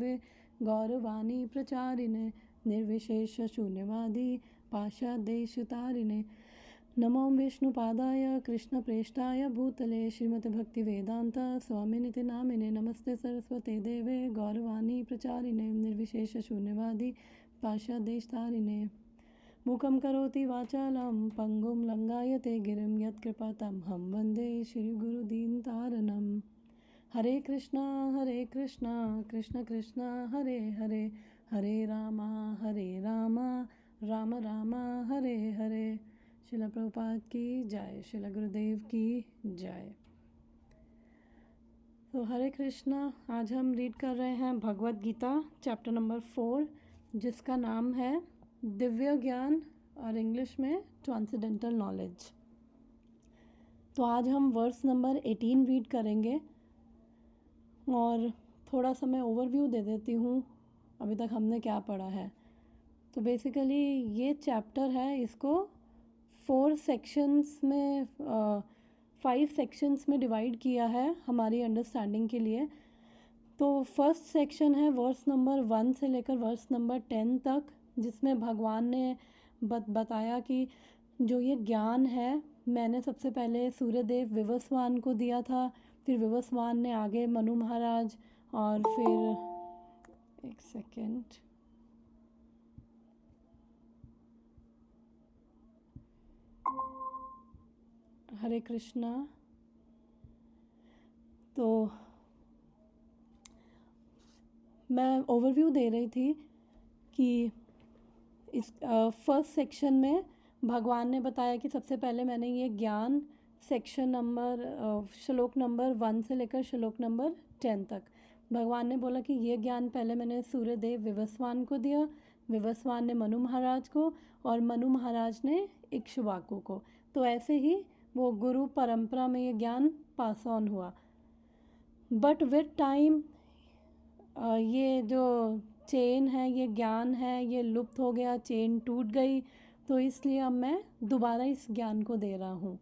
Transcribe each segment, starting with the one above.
देवे गौरवाणी प्रचारिणे निर्विशेष शून्यवादी पाशादेशतारिणे नमो विष्णुपादाय कृष्णप्रेष्ठाय भूतले श्रीमद्भक्तिवेदान्त स्वामिनिति नामिने नमस्ते सरस्वते देवे गौरवाणी प्रचारिणे निर्विशेष शून्यवादी पाशादेशतारिणे मूकं करोति वाचालं पंगुं लंगायते गिरिं यत्कृपातमहं वन्दे श्रीगुरुदीनतारणम् हरे कृष्णा कृष्ण कृष्णा हरे हरे हरे रामा राम राम हरे हरे। श्रील प्रभुपाद की जय, श्रील गुरुदेव की जय। तो हरे कृष्णा, आज हम रीड कर रहे हैं भगवत गीता चैप्टर नंबर 4, जिसका नाम है दिव्य ज्ञान और इंग्लिश में ट्रांसेंडेंटल नॉलेज। तो आज हम वर्स नंबर 18 रीड करेंगे और थोड़ा सा मैं ओवरव्यू दे देती हूँ अभी तक हमने क्या पढ़ा है। तो बेसिकली ये चैप्टर है, इसको 5 सेक्शंस में डिवाइड किया है हमारी अंडरस्टैंडिंग के लिए। तो फर्स्ट सेक्शन है वर्स नंबर 1 से लेकर वर्स नंबर 10 तक, जिसमें भगवान ने बताया कि जो ये ज्ञान है मैंने सबसे पहले सूर्यदेव विवस्वान को दिया था, फिर विवस्वान ने आगे मनु महाराज, और फिर एक सेकेंड, हरे कृष्णा। तो मैं ओवरव्यू दे रही थी कि इस फर्स्ट सेक्शन में भगवान ने बताया कि सबसे पहले मैंने ये ज्ञान सेक्शन नंबर श्लोक नंबर 1 से लेकर श्लोक नंबर 10 तक भगवान ने बोला कि ये ज्ञान पहले मैंने सूर्यदेव विवस्वान को दिया, विवस्वान ने मनु महाराज को, और मनु महाराज ने इक्ष्वाकु को। तो ऐसे ही वो गुरु परंपरा में ये ज्ञान पास ऑन हुआ। बट विद टाइम ये जो चेन है, ये ज्ञान है, ये लुप्त हो गया, चेन टूट गई। तो इसलिए अब मैं दोबारा इस ज्ञान को दे रहा हूँ।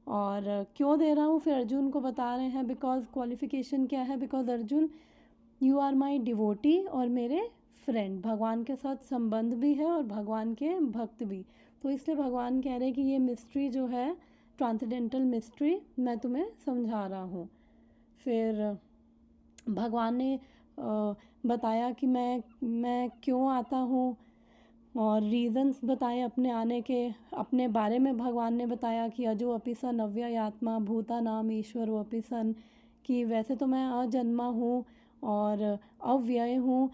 और क्यों दे रहा हूँ फिर अर्जुन को बता रहे हैं, बिकॉज क्वालिफिकेशन क्या है, because Arjun you are my devotee और मेरे फ्रेंड, भगवान के साथ संबंध भी है और भगवान के भक्त भी। तो इसलिए भगवान कह रहे हैं कि ये मिस्ट्री जो है ट्रांसेंडेंटल मिस्ट्री मैं तुम्हें समझा रहा हूँ। फिर भगवान ने बताया कि मैं क्यों आता हूँ और रीज़न्स बताए अपने आने के। अपने बारे में भगवान ने बताया कि अजो अपि सन अव्ययात्मा भूता नाम ईश्वर अपि सन, कि वैसे तो मैं अजन्मा हूँ और अव्यय हूँ,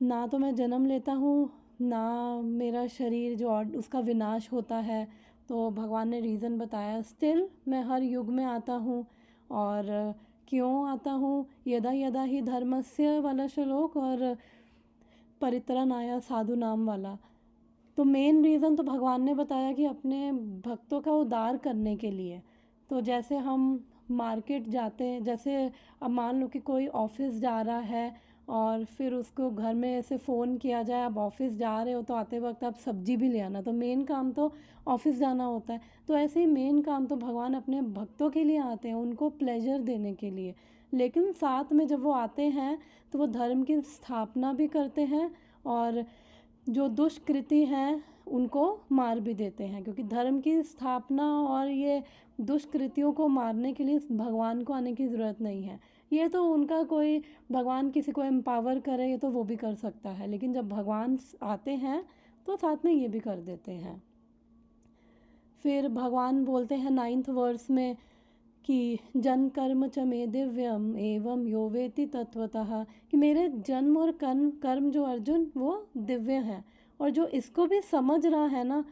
ना तो मैं जन्म लेता हूँ ना मेरा शरीर जो उसका विनाश होता है। तो भगवान ने रीज़न बताया, स्टिल मैं हर युग में आता हूँ। और क्यों आता हूँ, यदा यदा ही धर्मस्य वाला श्लोक और परित्राणाय साधु नाम वाला। तो मेन रीज़न तो भगवान ने बताया कि अपने भक्तों का उद्धार करने के लिए। तो जैसे हम मार्केट जाते हैं, जैसे अब मान लो कि कोई ऑफिस जा रहा है और फिर उसको घर में ऐसे फ़ोन किया जाए, आप ऑफिस जा रहे हो तो आते वक्त आप सब्जी भी ले आना, तो मेन काम तो ऑफिस जाना होता है। तो ऐसे ही मेन काम तो भगवान अपने भक्तों के लिए आते हैं, उनको प्लेजर देने के लिए। लेकिन साथ में जब वो आते हैं तो वो धर्म की स्थापना भी करते हैं और जो दुष्कृति हैं उनको मार भी देते हैं, क्योंकि धर्म की स्थापना और ये दुष्कृतियों को मारने के लिए भगवान को आने की ज़रूरत नहीं है। ये तो उनका कोई, भगवान किसी को एम्पावर करे ये तो वो भी कर सकता है, लेकिन जब भगवान आते हैं तो साथ में ये भी कर देते हैं। फिर भगवान बोलते हैं 9th वर्स में कि जन कर्म च मे दिव्यम एवं यो वेति तत्वतः, कि मेरे जन्म और कर्म जो अर्जुन वो दिव्य हैं, और जो इसको भी समझ रहा है ना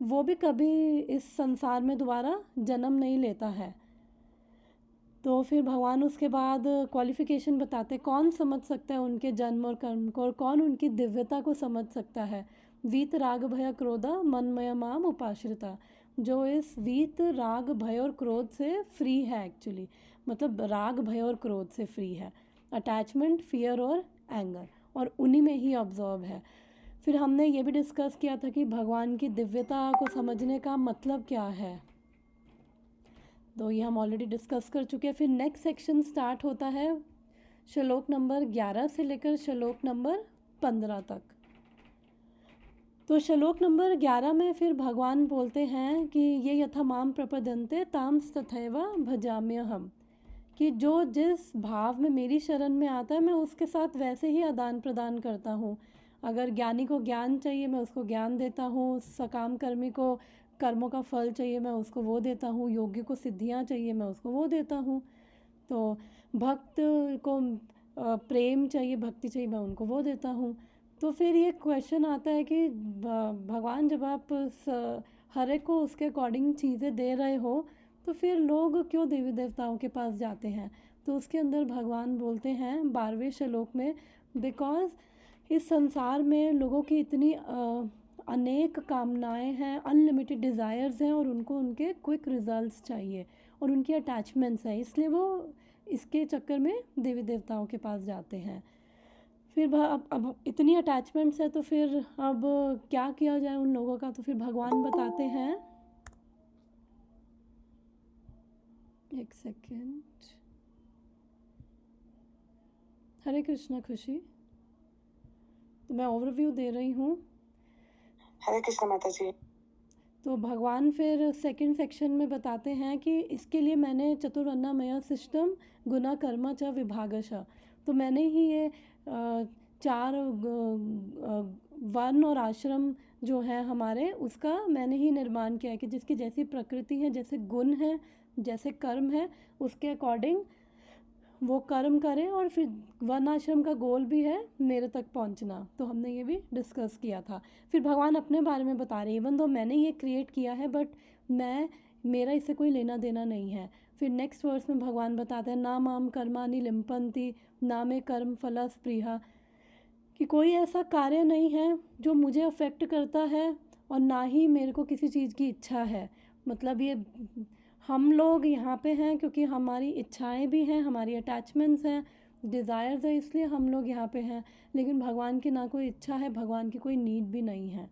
वो भी कभी इस संसार में दोबारा जन्म नहीं लेता है। तो फिर भगवान उसके बाद क्वालिफिकेशन बताते कौन समझ सकता है उनके जन्म और कर्म को, और कौन उनकी दिव्यता को समझ सकता है। वीत राग भय क्रोधा मनमय माम उपाश्रिता, जो इस वीत राग भय और क्रोध से फ्री है, एक्चुअली मतलब राग भय और क्रोध से फ्री है, अटैचमेंट फियर और एंगर, और उन्हीं में ही ऑब्जर्व है। फिर हमने ये भी डिस्कस किया था कि भगवान की दिव्यता को समझने का मतलब क्या है, तो ये हम ऑलरेडी डिस्कस कर चुके हैं। फिर नेक्स्ट सेक्शन स्टार्ट होता है श्लोक नंबर 11 से लेकर श्लोक नंबर 15 तक। तो श्लोक नंबर 11 में फिर भगवान बोलते हैं कि ये यथा माम प्रपद्यन्ते ताम तथैव भजाम्यहम्, कि जो जिस भाव में मेरी शरण में आता है मैं उसके साथ वैसे ही आदान प्रदान करता हूँ। अगर ज्ञानी को ज्ञान चाहिए मैं उसको ज्ञान देता हूँ, सकाम कर्मी को कर्मों का फल चाहिए मैं उसको वो देता हूँ, योगी को सिद्धियाँ चाहिए मैं उसको वो देता हूँ, तो भक्त को प्रेम चाहिए, भक्ति चाहिए, मैं उनको वो देता हूँ। तो फिर ये क्वेश्चन आता है कि भगवान जब आप हर एक को उसके अकॉर्डिंग चीज़ें दे रहे हो तो फिर लोग क्यों देवी देवताओं के पास जाते हैं? तो उसके अंदर भगवान बोलते हैं 12वें श्लोक में, बिकॉज इस संसार में लोगों की इतनी अनेक कामनाएं हैं, अनलिमिटेड डिज़ायर्स हैं, और उनको उनके क्विक रिजल्ट्स चाहिए और उनकी अटैचमेंट्स हैं, इसलिए वो इसके चक्कर में देवी देवताओं के पास जाते हैं। फिर अब इतनी अटैचमेंट्स है तो फिर अब क्या किया जाए उन लोगों का? तो फिर भगवान बताते हैं, एक सेकेंड, हरे कृष्णा खुशी। तो मैं ओवरव्यू दे रही हूँ। हरे कृष्णा माता जी। तो भगवान फिर सेकंड सेक्शन में बताते हैं कि इसके लिए मैंने चतुर्वर्णमय सिस्टम गुना कर्म च विभागश, तो मैंने ही ये चार वर्ण और आश्रम जो है हमारे, उसका मैंने ही निर्माण किया है कि जिसकी जैसी प्रकृति है, जैसे गुण है, जैसे कर्म है, उसके अकॉर्डिंग वो कर्म करें, और फिर वर्णाश्रम का गोल भी है मेरे तक पहुंचना। तो हमने ये भी डिस्कस किया था। फिर भगवान अपने बारे में बता रहे हैं, इवन दो मैंने ये क्रिएट किया है बट मेरा इससे कोई लेना देना नहीं है। फिर नेक्स्ट वर्स में भगवान बताते हैं, ना माम कर्मानि लिम्पन्ति ना मे कर्म फला स्पृहा, कि कोई ऐसा कार्य नहीं है जो मुझे अफेक्ट करता है और ना ही मेरे को किसी चीज़ की इच्छा है। मतलब ये हम लोग यहाँ पे हैं क्योंकि हमारी इच्छाएं भी हैं, हमारी अटैचमेंट्स हैं, डिज़ायर्स है, इसलिए हम लोग यहाँ पे हैं। लेकिन भगवान की ना कोई इच्छा है, भगवान की कोई नीड भी नहीं है।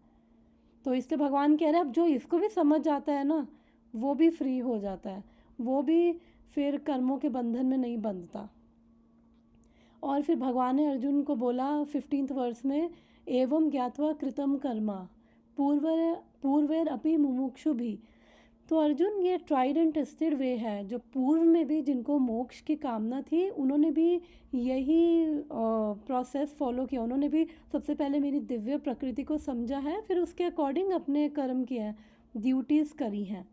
तो इसलिए भगवान कह रहे हैं अब जो इसको भी समझ जाता है ना, वो भी फ्री हो जाता है, वो भी फिर कर्मों के बंधन में नहीं बंधता। और फिर भगवान ने अर्जुन को बोला 15th वर्स में, एवं ज्ञात्वा कृतम कर्मा पूर्वेर अपि मुमुक्षु भी। तो अर्जुन, ये ट्राइड एंड टेस्टेड वे है, जो पूर्व में भी जिनको मोक्ष की कामना थी उन्होंने भी यही प्रोसेस फॉलो किया। उन्होंने भी सबसे पहले मेरी दिव्य प्रकृति को समझा है, फिर उसके अकॉर्डिंग अपने कर्म किए हैं, ड्यूटीज़ करी हैं।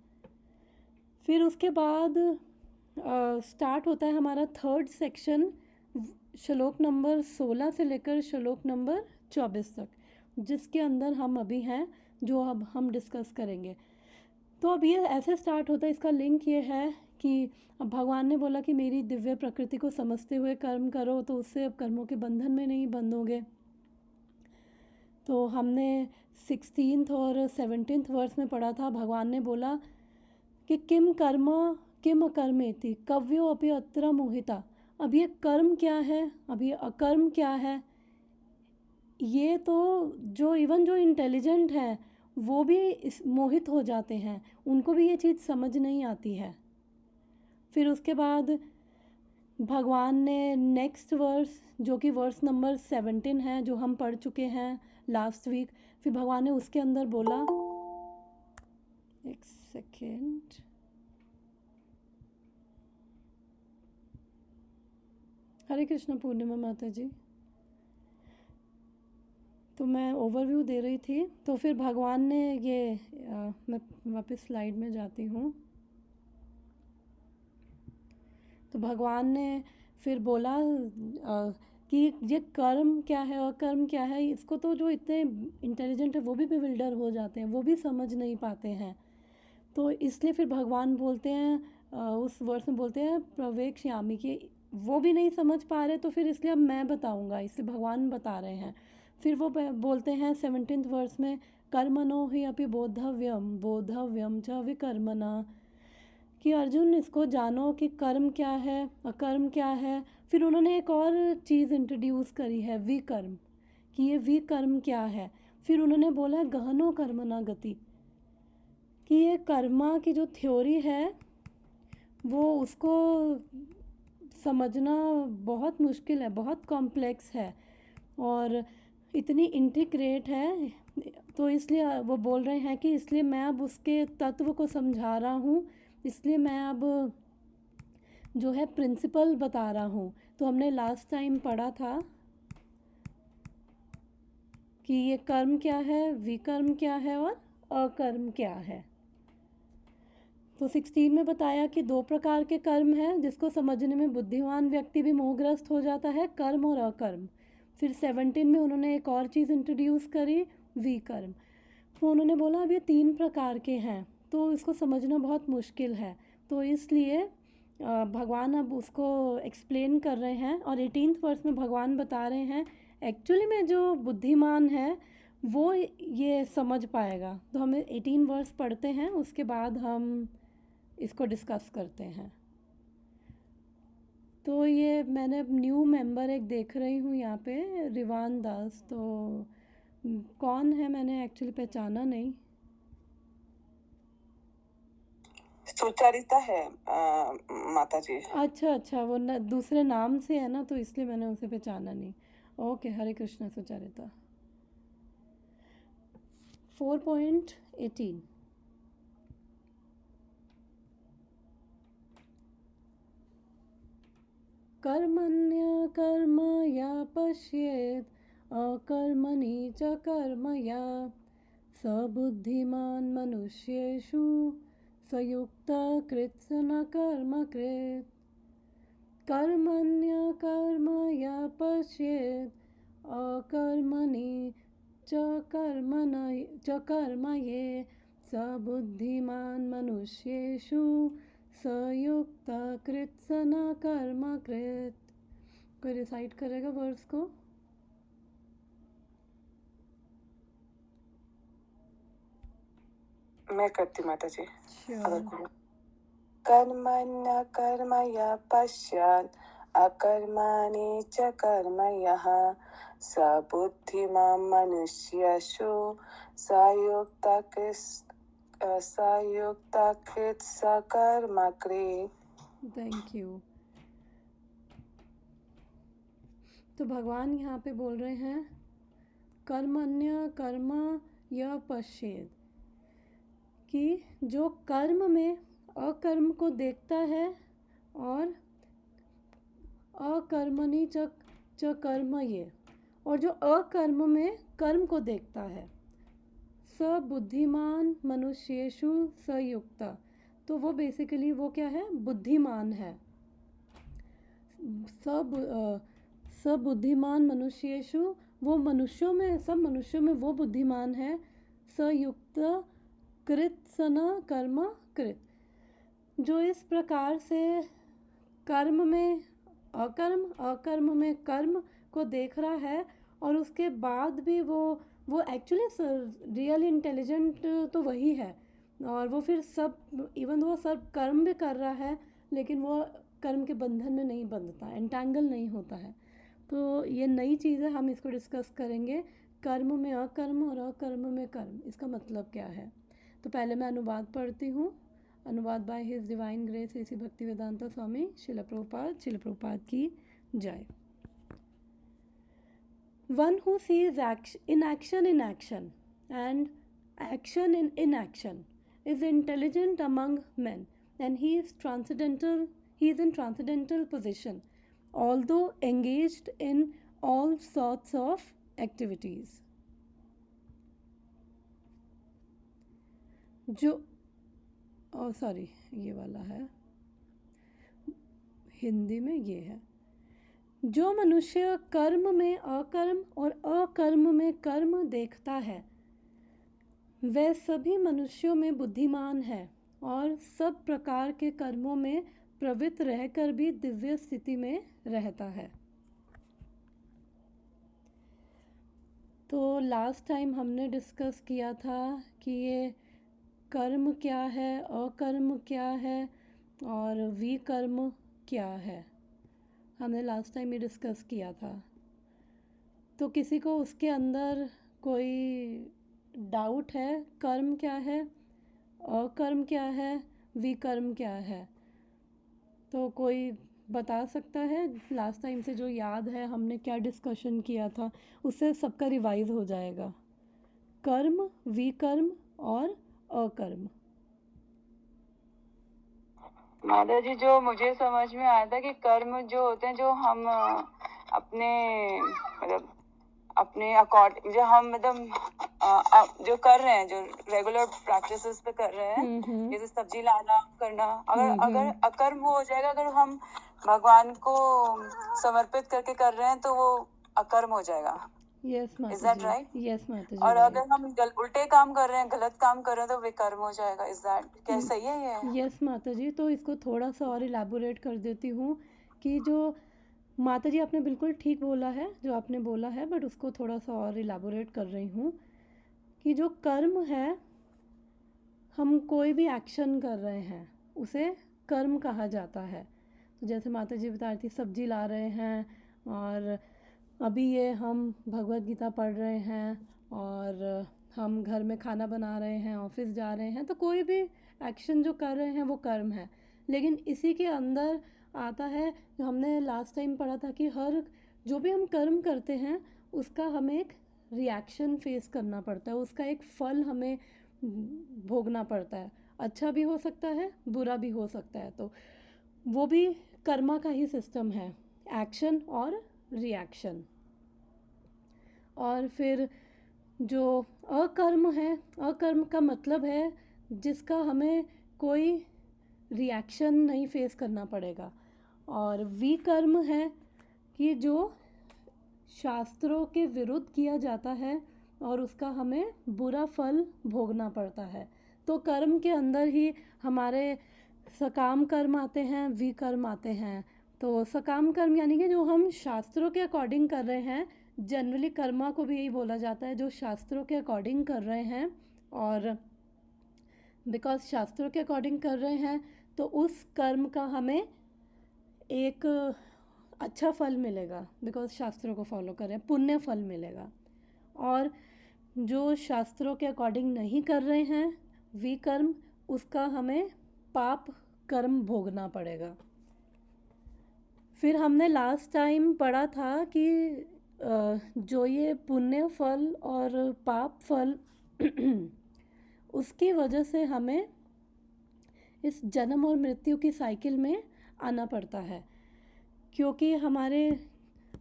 फिर उसके बाद स्टार्ट होता है हमारा थर्ड सेक्शन, श्लोक नंबर 16 से लेकर श्लोक नंबर 24 तक, जिसके अंदर हम अभी हैं, जो अब हम डिस्कस करेंगे। तो अब ये ऐसे स्टार्ट होता है, इसका लिंक ये है कि अब भगवान ने बोला कि मेरी दिव्य प्रकृति को समझते हुए कर्म करो, तो उससे अब कर्मों के बंधन में नहीं बंधोगे। तो हमने 16th और 17th वर्स में पढ़ा था, भगवान ने बोला कि किम कर्म किम अकर्मेति कव्यो अपि अत्र मोहिता। अब ये कर्म क्या है, अब ये अकर्म क्या है, ये तो जो इवन जो इंटेलिजेंट है वो भी इस मोहित हो जाते हैं, उनको भी ये चीज़ समझ नहीं आती है। फिर उसके बाद भगवान ने नेक्स्ट वर्स, जो कि वर्स नंबर 17 है, जो हम पढ़ चुके हैं लास्ट वीक, फिर भगवान ने उसके अंदर बोला, एक सेकेंड, हरे कृष्ण पूर्णिमा माता जी। तो मैं ओवरव्यू दे रही थी, तो फिर भगवान ने ये मैं वापस स्लाइड में जाती हूँ। तो भगवान ने फिर बोला कि ये कर्म क्या है और कर्म क्या है, इसको तो जो इतने इंटेलिजेंट है वो भी बिल्डर हो जाते हैं, वो भी समझ नहीं पाते हैं। तो इसलिए फिर भगवान बोलते हैं उस वर्ष में बोलते हैं प्रवेक्ष्यामि, कि वो भी नहीं समझ पा रहे, तो फिर इसलिए अब मैं बताऊंगा, इसलिए भगवान बता रहे हैं। फिर वो बोलते हैं 17th वर्स में, कर्मणो हि अपि बोधव्यम च विकर्मणा, कि अर्जुन इसको जानो कि कर्म क्या है अकर्म क्या है। फिर उन्होंने एक और चीज़ इंट्रोड्यूस करी है, विकर्म, कि ये विकर्म क्या है। फिर उन्होंने बोला गहनो कर्मणा गति, कि ये कर्मा की जो थ्योरी है वो उसको समझना बहुत मुश्किल है, बहुत कॉम्प्लेक्स है और इतनी इंट्रिकेट है। तो इसलिए वो बोल रहे हैं कि इसलिए मैं अब उसके तत्व को समझा रहा हूँ, इसलिए मैं अब जो है प्रिंसिपल बता रहा हूँ। तो हमने लास्ट टाइम पढ़ा था कि ये कर्म क्या है, विकर्म क्या है और अकर्म क्या है। तो 16 में बताया कि 2 प्रकार के कर्म हैं जिसको समझने में बुद्धिमान व्यक्ति भी मोहग्रस्त हो जाता है, कर्म और अकर्म। फिर 17 में उन्होंने एक और चीज़ इंट्रोड्यूस करी, विकर्म। तो उन्होंने बोला अब ये 3 प्रकार के हैं तो इसको समझना बहुत मुश्किल है। तो इसलिए भगवान अब उसको एक्सप्लेन कर रहे हैं और 18th वर्स में भगवान बता रहे हैं एक्चुअली में जो बुद्धिमान है वो ये समझ पाएगा। तो हमें 18 वर्स पढ़ते हैं, उसके बाद हम इसको डिस्कस करते हैं। तो ये मैंने न्यू मेंबर एक देख रही हूँ यहाँ पे, रिवान दास। तो कौन है मैंने एक्चुअली पहचाना नहीं। सुचरिता है माता जी। अच्छा वो दूसरे नाम से है ना, तो इसलिए मैंने उसे पहचाना नहीं। ओके, हरे कृष्णा सुचरिता। 4.18 कर्मण्य कर्म या पश्येत् अकर्मणि च कर्म या सबुद्धिमान् मनुष्येषु सयुक्ता कृत्स न कर्म कृत्। कर्मण्य कर्म या पश्येत् अकर्मणि च कर्म ये सबुद्धिमान् मनुष्येषु सयुक्त कृत्स न कर्म कृत्। कोई रिसाइट करेगा वर्ड्स को? मैं करती माता जी। अगर श्योर। कोई कर्मण्य कर्म या पश्चात् अकर्माणि च कर्म यः स बुद्धिमान् मनुष्येषु सयुक्ता कृत् स कर्म कृत्। Thank you. तो भगवान यहाँ पे बोल रहे हैं कर्मण्य कर्म यह पश्येत्, कि जो कर्म में अकर्म को देखता है और अकर्मणि च कर्म ये, और जो अकर्म में कर्म को देखता है, सबुद्धिमान मनुष्येषु सयुक्ता। तो वो बेसिकली वो क्या है, बुद्धिमान है। सब बुद्धिमान मनुष्येषु, वो मनुष्यों में, सब मनुष्यों में वो बुद्धिमान है। सयुक्त कृत सना कर्म कृत, जो इस प्रकार से कर्म में अकर्म, अकर्म में कर्म को देख रहा है और उसके बाद भी वो एक्चुअली रियल इंटेलिजेंट तो वही है। और वो फिर सब, इवन वो सब कर्म भी कर रहा है लेकिन वो कर्म के बंधन में नहीं बंधता, एंटैंगल नहीं होता है। तो ये नई चीज़ है, हम इसको डिस्कस करेंगे। कर्म में अकर्म और अकर्म में कर्म, इसका मतलब क्या है। तो पहले मैं अनुवाद पढ़ती हूँ। अनुवाद by his divine grace AC Bhaktivedanta Swami Srila Prabhupada की जय। One who sees inaction in action and action in inaction is intelligent among men, and he is transcendental. He is in transcendental position, although engaged in all sorts of activities. जो sorry, ये वाला है, हिंदी में ये है। जो मनुष्य कर्म में अकर्म और अकर्म में कर्म देखता है वह सभी मनुष्यों में बुद्धिमान है और सब प्रकार के कर्मों में प्रवृत्त रहकर भी दिव्य स्थिति में रहता है। तो लास्ट टाइम हमने डिस्कस किया था कि ये कर्म क्या है, अकर्म क्या है और विकर्म क्या है। हमने लास्ट टाइम ये डिस्कस किया था। तो किसी को उसके अंदर कोई डाउट है, कर्म क्या है, अकर्म क्या है, विकर्म क्या है? तो कोई बता सकता है लास्ट टाइम से जो याद है हमने क्या डिस्कशन किया था, उससे सबका रिवाइज हो जाएगा। कर्म, विकर्म और अकर्म। माता जी, जो मुझे समझ में आया था कि कर्म जो होते हैं, जो हम अपने मतलब अपने अकॉर्डिंग जो हम जो कर रहे हैं, जो रेगुलर प्रैक्टिसेस पे कर रहे हैं, जैसे सब्जी लाना करना, अगर अकर्म वो हो जाएगा, अगर हम भगवान को समर्पित करके कर रहे हैं तो वो अकर्म हो जाएगा। यस इज माता दैट जी, राइट? यस माता जी, और राइट। अगर हम उल्टे काम कर रहे हैं, गलत काम कर रहे हैं, तो विकर्म हो जाएगा। इज दैट क्या सही है ये? यस माता जी, तो इसको थोड़ा सा और इलेबोरेट कर देती हूँ कि जो माता जी आपने बिल्कुल ठीक बोला है जो आपने बोला है, बट उसको थोड़ा सा और इलेबोरेट कर रही हूँ कि जो कर्म है, हम कोई भी एक्शन कर रहे हैं उसे कर्म कहा जाता है। तो जैसे माता जी बता रही थी, सब्जी ला रहे हैं और अभी ये हम भगवत गीता पढ़ रहे हैं और हम घर में खाना बना रहे हैं, ऑफिस जा रहे हैं, तो कोई भी एक्शन जो कर रहे हैं वो कर्म है। लेकिन इसी के अंदर आता है जो हमने लास्ट टाइम पढ़ा था कि हर जो भी हम कर्म करते हैं उसका हमें एक रिएक्शन फेस करना पड़ता है, उसका एक फल हमें भोगना पड़ता है। अच्छा भी हो सकता है, बुरा भी हो सकता है, तो वो भी कर्मा का ही सिस्टम है, एक्शन और रिएक्शन। और फिर जो अकर्म है, अकर्म का मतलब है जिसका हमें कोई रिएक्शन नहीं फेस करना पड़ेगा। और विकर्म है कि जो शास्त्रों के विरुद्ध किया जाता है और उसका हमें बुरा फल भोगना पड़ता है। तो कर्म के अंदर ही हमारे सकाम कर्म आते हैं, विकर्म आते हैं। तो सकाम कर्म यानी कि जो हम शास्त्रों के अकॉर्डिंग कर रहे हैं, जनरली कर्मा को भी यही बोला जाता है, जो शास्त्रों के अकॉर्डिंग कर रहे हैं। और बिकॉज शास्त्रों के अकॉर्डिंग कर रहे हैं तो उस कर्म का हमें एक अच्छा फल मिलेगा, बिकॉज शास्त्रों को फॉलो करें, पुण्य फल मिलेगा। और जो शास्त्रों के अकॉर्डिंग नहीं कर रहे हैं, विकर्म, उसका हमें पाप कर्म भोगना पड़ेगा। फिर हमने लास्ट टाइम पढ़ा था कि जो ये पुण्य फल और पाप फल उसकी वजह से हमें इस जन्म और मृत्यु की साइकिल में आना पड़ता है। क्योंकि हमारे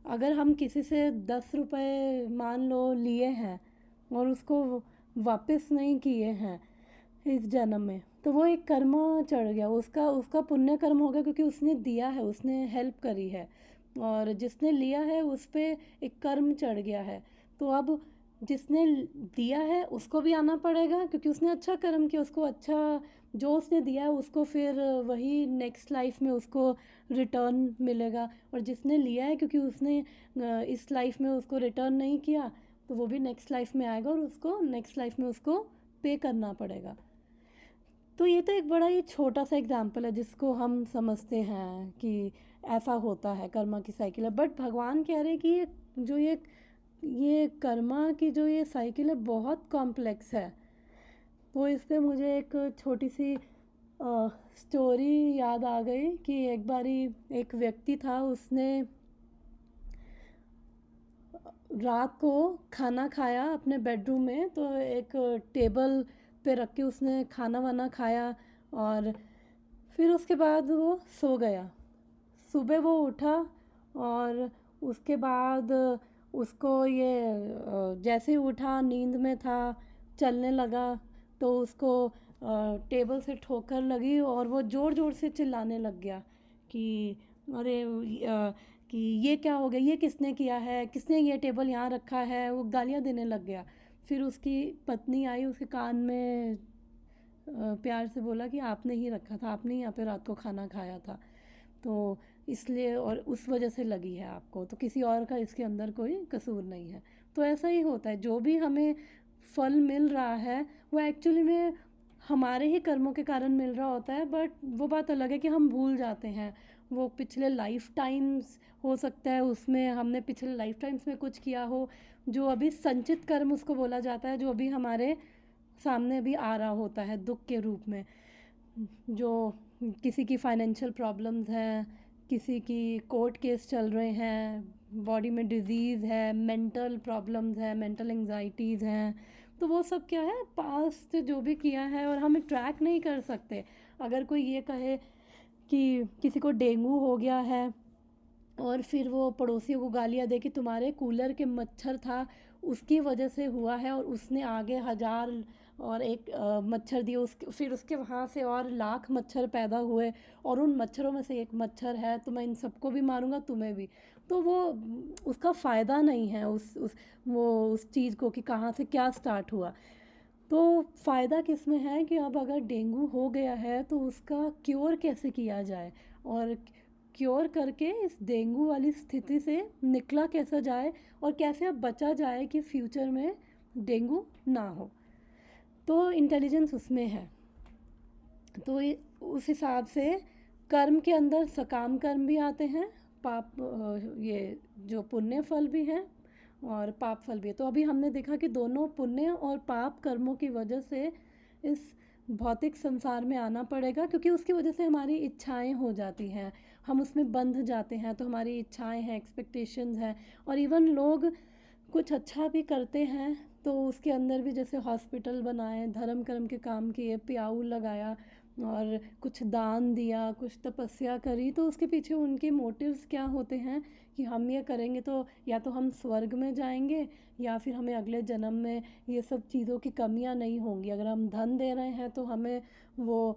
अगर हम किसी से 10 रुपए मान लो लिए हैं और उसको वापस नहीं किए हैं इस जन्म में, तो वो एक कर्म चढ़ गया, उसका पुण्य कर्म हो गया, क्योंकि उसने दिया है, उसने हेल्प करी है। और जिसने लिया है उस पर एक कर्म चढ़ गया है। तो अब जिसने दिया है उसको भी आना पड़ेगा, क्योंकि उसने अच्छा कर्म किया, उसको अच्छा जो उसने दिया है उसको फिर वही नेक्स्ट लाइफ में उसको रिटर्न मिलेगा। और जिसने लिया है, क्योंकि उसने इस लाइफ में उसको रिटर्न नहीं किया, तो वो भी नेक्स्ट लाइफ में आएगा और उसको नेक्स्ट लाइफ में उसको पे करना पड़ेगा। तो ये तो एक बड़ा ही छोटा सा एग्जाम्पल है जिसको हम समझते हैं कि ऐसा होता है, कर्मा की साइकिल है। बट भगवान कह रहे हैं कि ये कर्मा की जो ये साइकिल है बहुत कॉम्प्लेक्स है। तो इस पे मुझे एक छोटी सी स्टोरी याद आ गई कि एक बारी एक व्यक्ति था, उसने रात को खाना खाया अपने बेडरूम में, तो एक टेबल पे रख के उसने खाना वाना खाया और फिर उसके बाद वो सो गया। सुबह वो उठा और उसके बाद उसको ये जैसे ही उठा, नींद में था, चलने लगा, तो उसको टेबल से ठोकर लगी और वो ज़ोर ज़ोर से चिल्लाने लग गया कि अरे कि ये क्या हो गया, ये किसने किया है, किसने ये टेबल यहाँ रखा है, वो गालियाँ देने लग गया। फिर उसकी पत्नी आई, उसके कान में प्यार से बोला कि आपने ही रखा था, आपने ही यहाँ पे रात को खाना खाया था, तो इसलिए और उस वजह से लगी है आपको, तो किसी और का इसके अंदर कोई कसूर नहीं है। तो ऐसा ही होता है, जो भी हमें फल मिल रहा है वो एक्चुअली में हमारे ही कर्मों के कारण मिल रहा होता है। बट वो बात अलग है कि हम भूल जाते हैं, वो पिछले लाइफ टाइम्स हो सकता है, उसमें हमने पिछले लाइफ टाइम्स में कुछ किया हो, जो अभी संचित कर्म उसको बोला जाता है, जो अभी हमारे सामने भी आ रहा होता है दुख के रूप में। जो किसी की फाइनेंशियल प्रॉब्लम्स हैं, किसी की कोर्ट केस चल रहे हैं, बॉडी में डिजीज़ है, मेंटल प्रॉब्लम्स है, मेंटल एंजाइटीज़ हैं, तो वो सब क्या है, पास्ट जो भी किया है और हम ट्रैक नहीं कर सकते। अगर कोई ये कहे कि किसी को डेंगू हो गया है और फिर वो पड़ोसियों को गालियाँ दे कि तुम्हारे कूलर के मच्छर था उसकी वजह से हुआ है, और उसने आगे 1000 और एक मच्छर दिए, फिर उसके वहाँ से और लाख मच्छर पैदा हुए और उन मच्छरों में से एक मच्छर है, तो मैं इन सबको भी मारूंगा, तुम्हें भी। तो वो उसका फ़ायदा नहीं है उस चीज़ को कि कहाँ से क्या स्टार्ट हुआ। तो फ़ायदा किस में है कि अब अगर डेंगू हो गया है तो उसका क्योर कैसे किया जाए, और क्योर करके इस डेंगू वाली स्थिति से निकला कैसा जाए, और कैसे अब बचा जाए कि फ्यूचर में डेंगू ना हो। तो इंटेलिजेंस उसमें है। तो उस हिसाब से कर्म के अंदर सकाम कर्म भी आते हैं, पाप ये जो पुण्य फल भी हैं और पाप फल भी है। तो अभी हमने देखा कि दोनों पुण्य और पाप कर्मों की वजह से इस भौतिक संसार में आना पड़ेगा, क्योंकि उसकी वजह से हमारी इच्छाएं हो जाती हैं, हम उसमें बंध जाते हैं। तो हमारी इच्छाएं हैं, एक्सपेक्टेशंस हैं, और इवन लोग कुछ अच्छा भी करते हैं तो उसके अंदर भी, जैसे हॉस्पिटल बनाए, धर्म कर्म के काम किए, प्याऊ लगाया और कुछ दान दिया, कुछ तपस्या करी, तो उसके पीछे उनके मोटिव्स क्या होते हैं कि हम ये करेंगे तो या तो हम स्वर्ग में जाएंगे या फिर हमें अगले जन्म में ये सब चीज़ों की कमियां नहीं होंगी। अगर हम धन दे रहे हैं तो हमें वो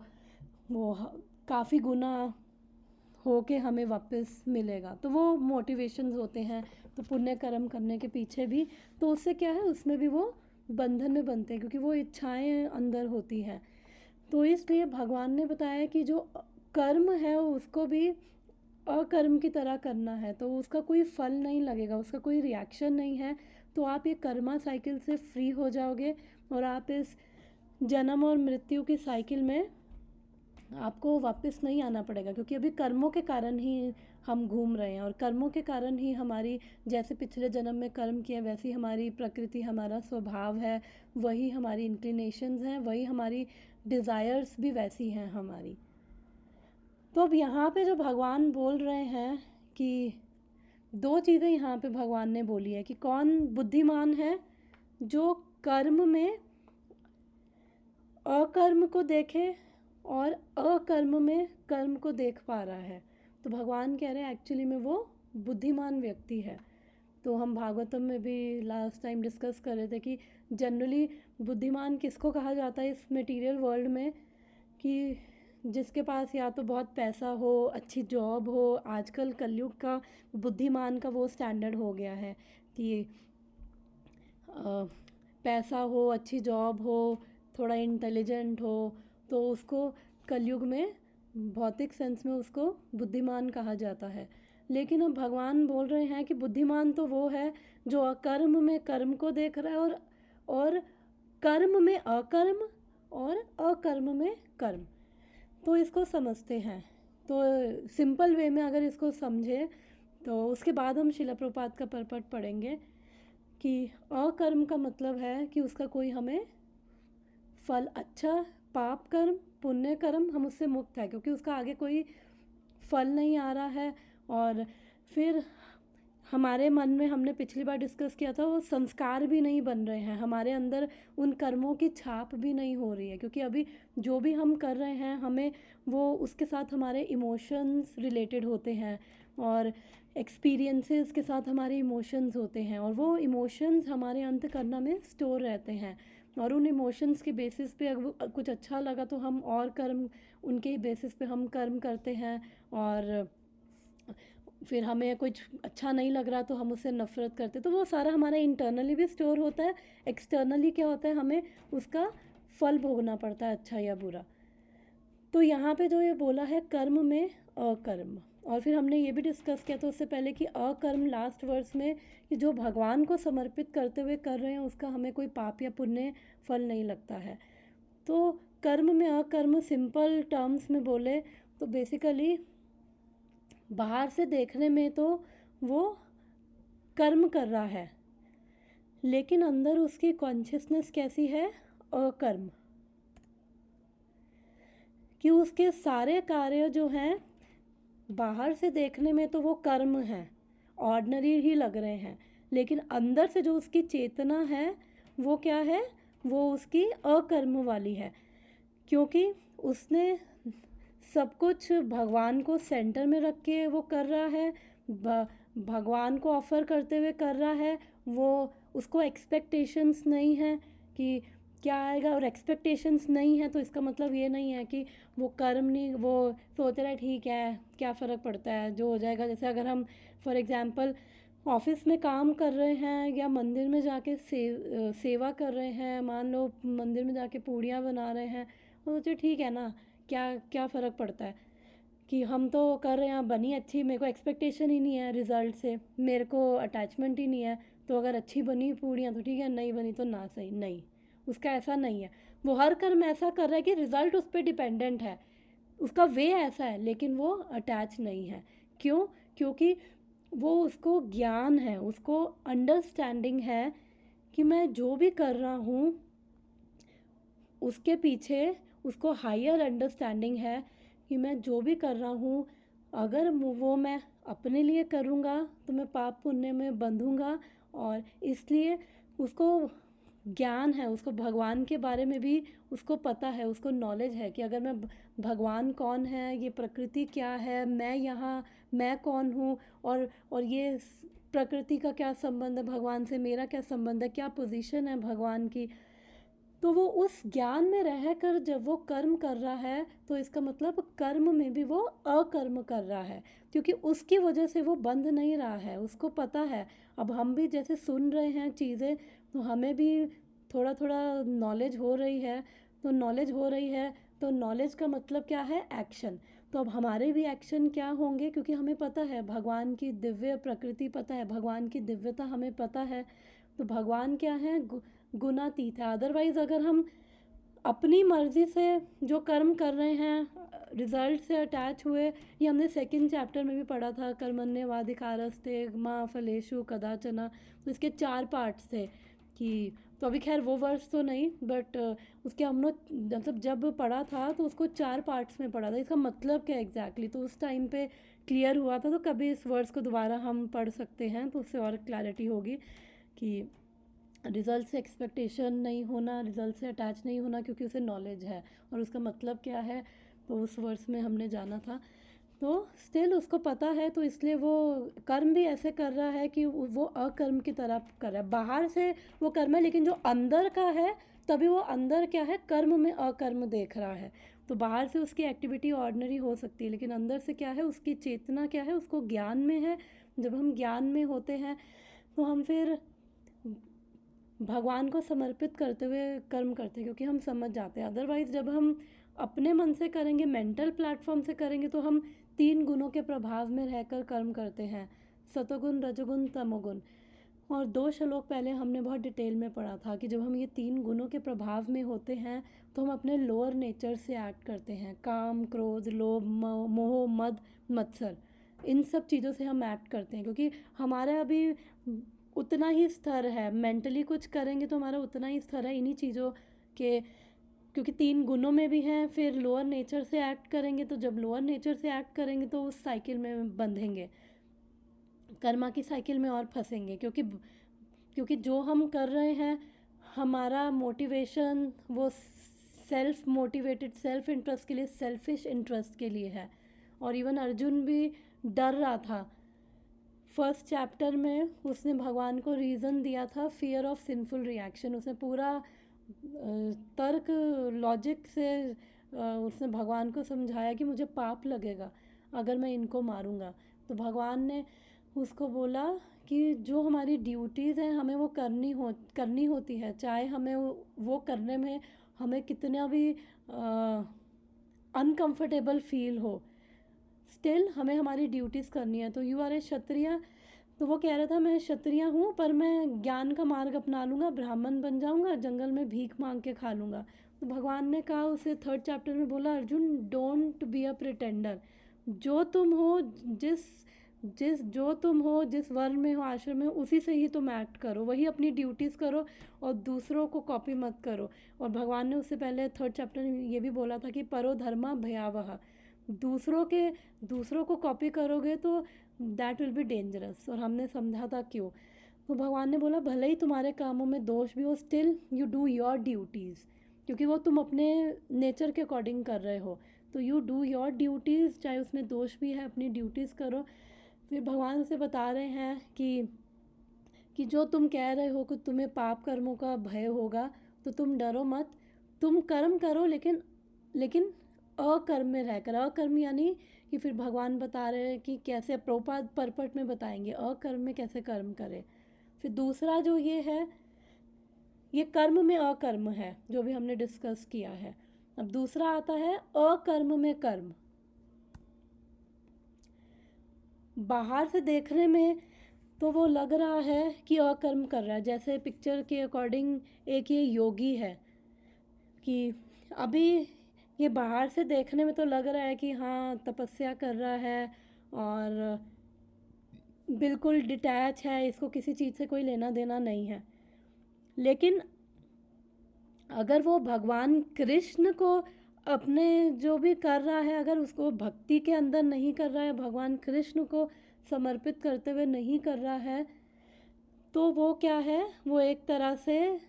काफ़ी गुना होके हमें वापस मिलेगा। तो वो मोटिवेशंस होते हैं। तो पुण्य कर्म करने के पीछे भी, तो उससे क्या है, उसमें भी वो बंधन में बनते हैं, क्योंकि वो इच्छाएं अंदर होती हैं। तो इसलिए भगवान ने बताया कि जो कर्म है उसको भी अकर्म की तरह करना है, तो उसका कोई फल नहीं लगेगा, उसका कोई रिएक्शन नहीं है। तो आप ये कर्मा साइकिल से फ्री हो जाओगे और आप इस जन्म और मृत्यु की साइकिल में आपको वापस नहीं आना पड़ेगा, क्योंकि अभी कर्मों के कारण ही हम घूम रहे हैं, और कर्मों के कारण ही हमारी, जैसे पिछले जन्म में कर्म किए वैसी हमारी प्रकृति, हमारा स्वभाव है, वही हमारी इंक्लिनेशंस हैं, वही हमारी डिज़ायर्स भी वैसी हैं हमारी। तो अब यहाँ पे जो भगवान बोल रहे हैं कि 2 चीज़ें यहाँ पे भगवान ने बोली है कि कौन बुद्धिमान है, जो कर्म में अकर्म को देखे और अकर्म में कर्म को देख पा रहा है। तो भगवान कह रहे हैं एक्चुअली में वो बुद्धिमान व्यक्ति है। तो हम भागवतम में भी लास्ट टाइम डिस्कस कर रहे थे कि जनरली बुद्धिमान किसको कहा जाता है इस मटेरियल वर्ल्ड में, कि जिसके पास या तो बहुत पैसा हो, अच्छी जॉब हो। आजकल कलयुग का बुद्धिमान का वो स्टैंडर्ड हो गया है कि पैसा हो, अच्छी जॉब हो, थोड़ा इंटेलिजेंट हो, तो उसको कलयुग में भौतिक सेंस में उसको बुद्धिमान कहा जाता है। लेकिन अब भगवान बोल रहे हैं कि बुद्धिमान तो वो है जो अकर्म में कर्म को देख रहा है और कर्म में अकर्म और अकर्म में कर्म। तो इसको समझते हैं। तो सिंपल वे में अगर इसको समझे तो उसके बाद हम शिला प्रभुपाद का परपट पढ़ेंगे कि अकर्म का मतलब है कि उसका कोई हमें फल, अच्छा पाप कर्म पुण्य कर्म, हम उससे मुक्त है, क्योंकि उसका आगे कोई फल नहीं आ रहा है। और फिर हमारे मन में, हमने पिछली बार डिस्कस किया था, वो संस्कार भी नहीं बन रहे हैं, हमारे अंदर उन कर्मों की छाप भी नहीं हो रही है, क्योंकि अभी जो भी हम कर रहे हैं हमें वो उसके साथ हमारे इमोशंस रिलेटेड होते हैं और एक्सपीरियंसेस के साथ हमारे इमोशंस होते हैं, और वो इमोशंस हमारे अंतःकरण में स्टोर रहते हैं। और उन इमोशंस के बेसिस पे अगर कुछ अच्छा लगा तो हम और कर्म, उनके ही बेसिस पे हम कर्म करते हैं, और फिर हमें कुछ अच्छा नहीं लग रहा तो हम उससे नफ़रत करते। तो वो सारा हमारा इंटरनली भी स्टोर होता है, एक्सटर्नली क्या होता है, हमें उसका फल भोगना पड़ता है, अच्छा या बुरा। तो यहाँ पे जो ये बोला है कर्म में अकर्म, और फिर हमने ये भी डिस्कस किया था उससे पहले कि अकर्म लास्ट वर्स में कि जो भगवान को समर्पित करते हुए कर रहे हैं उसका हमें कोई पाप या पुण्य फल नहीं लगता है। तो कर्म में अकर्म सिंपल टर्म्स में बोले तो बेसिकली बाहर से देखने में तो वो कर्म कर रहा है, लेकिन अंदर उसकी कॉन्शियसनेस कैसी है, अकर्म, कि उसके सारे कार्य जो हैं बाहर से देखने में तो वो कर्म है, ऑर्डिनरी ही लग रहे हैं, लेकिन अंदर से जो उसकी चेतना है वो क्या है, वो उसकी अकर्म वाली है, क्योंकि उसने सब कुछ भगवान को सेंटर में रख के वो कर रहा है, भगवान को ऑफ़र करते हुए कर रहा है। वो उसको एक्सपेक्टेशंस नहीं है कि क्या आएगा, और एक्सपेक्टेशंस नहीं है तो इसका मतलब ये नहीं है कि वो कर्म नहीं, वो सोच रहा है ठीक है क्या फ़र्क पड़ता है जो हो जाएगा। जैसे अगर हम फॉर एग्ज़ाम्पल ऑफिस में काम कर रहे हैं या मंदिर में जाके सेवा कर रहे हैं, मान लो मंदिर में जाके पूड़ियाँ बना रहे हैं, तो सोचे ठीक है ना, क्या क्या फ़र्क पड़ता है कि हम तो कर रहे हैं, बनी अच्छी, मेरे को एक्सपेक्टेशन ही नहीं है रिज़ल्ट से, मेरे को अटैचमेंट ही नहीं है, तो अगर अच्छी बनी पूड़ियाँ तो ठीक है, नहीं बनी तो ना सही। नहीं, उसका ऐसा नहीं है। वो हर कर्म ऐसा कर रहा है कि रिज़ल्ट उस पर डिपेंडेंट है, उसका वे ऐसा है, लेकिन वो अटैच नहीं है। क्यों? क्योंकि वो उसको ज्ञान है, उसको अंडरस्टैंडिंग है कि मैं जो भी कर रहा हूँ उसके पीछे उसको हायर अंडरस्टैंडिंग है कि मैं जो भी कर रहा हूँ अगर वो मैं अपने लिए करूँगा तो मैं पाप पुण्य में बंधूँगा, और इसलिए उसको ज्ञान है, उसको भगवान के बारे में भी उसको पता है, उसको नॉलेज है कि अगर मैं भगवान कौन है, ये प्रकृति क्या है, मैं यहाँ मैं कौन हूँ, और ये प्रकृति का क्या संबंध है भगवान से, मेरा क्या संबंध है, क्या पोजीशन है भगवान की। तो वो उस ज्ञान में रहकर जब वो कर्म कर रहा है तो इसका मतलब कर्म में भी वो अकर्म कर रहा है, क्योंकि उसकी वजह से वो बंध नहीं रहा है, उसको पता है। अब हम भी जैसे सुन रहे हैं चीज़ें, तो हमें भी थोड़ा थोड़ा नॉलेज हो रही है, तो नॉलेज का मतलब क्या है, एक्शन। तो अब हमारे भी एक्शन क्या होंगे, क्योंकि हमें पता है भगवान की दिव्य प्रकृति, पता है भगवान की दिव्यता हमें पता है, तो भगवान क्या है, गुणातीत है। अदरवाइज़ अगर हम अपनी मर्ज़ी से जो कर्म कर रहे हैं, रिज़ल्ट से अटैच हुए, ये हमने सेकंड चैप्टर में भी पढ़ा था, कर्मण्येवाधिकारस्ते मा फलेषु कदाचन, तो इसके 4 पार्ट्स थे कि, तो अभी खैर वो वर्स तो नहीं, बट उसके हम लोग मतलब जब पढ़ा था तो उसको 4 पार्ट्स में पढ़ा था, इसका मतलब क्या एग्जैक्टली तो उस टाइम पे क्लियर हुआ था। तो कभी इस वर्ड्स को दोबारा हम पढ़ सकते हैं तो उससे और क्लैरिटी होगी कि रिज़ल्ट से एक्सपेक्टेशन नहीं होना, रिज़ल्ट से अटैच नहीं होना, क्योंकि उसे नॉलेज है और उसका मतलब क्या है तो उस वर्स में हमने जाना था। तो स्टिल उसको पता है, तो इसलिए वो कर्म भी ऐसे कर रहा है कि वो अकर्म की तरह कर रहा है। बाहर से वो कर्म है, लेकिन जो अंदर का है तभी वो अंदर क्या है, कर्म में अकर्म देख रहा है। तो बाहर से उसकी एक्टिविटी ऑर्डिनरी हो सकती है, लेकिन अंदर से क्या है, उसकी चेतना क्या है, उसको ज्ञान में है। जब हम ज्ञान में होते हैं तो हम फिर भगवान को समर्पित करते हुए कर्म करते हैं, क्योंकि हम समझ जाते हैं। अदरवाइज़ जब हम अपने मन से करेंगे, मेंटल प्लेटफॉर्म से करेंगे, तो हम 3 गुणों के प्रभाव में रहकर कर्म करते हैं, सतोगुण, रजोगुण, तमोगुण। और 2 श्लोक पहले हमने बहुत डिटेल में पढ़ा था कि जब हम ये 3 गुणों के प्रभाव में होते हैं तो हम अपने लोअर नेचर से एक्ट करते हैं, काम, क्रोध, लोभ, मोह, मद, मत्सर, इन सब चीज़ों से हम एक्ट करते हैं, क्योंकि हमारा अभी उतना ही स्तर है, मेंटली कुछ करेंगे तो हमारा उतना ही स्तर है इन्हीं चीज़ों के, क्योंकि 3 गुणों में भी हैं। फिर लोअर नेचर से एक्ट करेंगे, तो जब लोअर नेचर से एक्ट करेंगे तो उस साइकिल में बंधेंगे, कर्मा की साइकिल में और फंसेंगे, क्योंकि जो हम कर रहे हैं हमारा मोटिवेशन वो सेल्फ मोटिवेटेड, सेल्फ इंटरेस्ट के लिए, सेल्फिश इंटरेस्ट के लिए है। और इवन अर्जुन भी डर रहा था। फर्स्ट चैप्टर में उसने भगवान को रीज़न दिया था, फियर ऑफ सिंफुल रिएक्शन। उसने पूरा तर्क लॉजिक से उसने भगवान को समझाया कि मुझे पाप लगेगा अगर मैं इनको मारूंगा। तो भगवान ने उसको बोला कि जो हमारी ड्यूटीज़ हैं हमें वो करनी होती है, चाहे हमें वो करने में हमें कितना भी अनकंफर्टेबल फील हो, स्टिल हमें हमारी ड्यूटीज़ करनी है। तो यू आर ए क्षत्रिय, तो वो कह रहा था मैं क्षत्रिय हूँ पर मैं ज्ञान का मार्ग अपना लूँगा, ब्राह्मण बन जाऊँगा, जंगल में भीख मांग के खा लूँगा। तो भगवान ने कहा उसे थर्ड चैप्टर में बोला, Arjun don't be a pretender, जो तुम हो, जिस वर्ण में हो, आश्रम में, उसी से ही तुम एक्ट करो, वही अपनी ड्यूटीज़ करो और दूसरों को कॉपी मत करो। और भगवान ने उससे पहले थर्ड चैप्टर में ये भी बोला था कि परो धर्मा भयावह, दूसरों को कॉपी करोगे तो दैट विल बी डेंजरस। और हमने समझा था क्यों। तो भगवान ने बोला भले ही तुम्हारे कामों में दोष भी हो, still you do your duties, क्योंकि वो तुम अपने नेचर के अकॉर्डिंग कर रहे हो। तो यू डू योर ड्यूटीज़, चाहे उसमें दोष भी है, अपनी ड्यूटीज़ करो। फिर भगवान उसे बता रहे हैं कि जो तुम कह रहे हो कि तुम्हें पाप कर्मों का भय होगा, तो तुम डरो मत, तुम कर्म करो, लेकिन अकर्म में रहकर। अकर्म यानी कि फिर भगवान बता रहे हैं कि कैसे, प्रभुपाद परपट में बताएंगे अकर्म में कैसे कर्म करें। फिर दूसरा जो ये है, ये कर्म में अकर्म है, जो भी हमने डिस्कस किया है। अब दूसरा आता है अकर्म में कर्म। बाहर से देखने में तो वो लग रहा है कि अकर्म कर रहा है, जैसे पिक्चर के अकॉर्डिंग एक ये योगी है कि अभी ये बाहर से देखने में तो लग रहा है कि हाँ तपस्या कर रहा है और बिल्कुल डिटैच है, इसको किसी चीज़ से कोई लेना देना नहीं है। लेकिन अगर वो भगवान कृष्ण को अपने जो भी कर रहा है, अगर उसको भक्ति के अंदर नहीं कर रहा है, भगवान कृष्ण को समर्पित करते हुए नहीं कर रहा है, तो वो क्या है, वो एक तरह से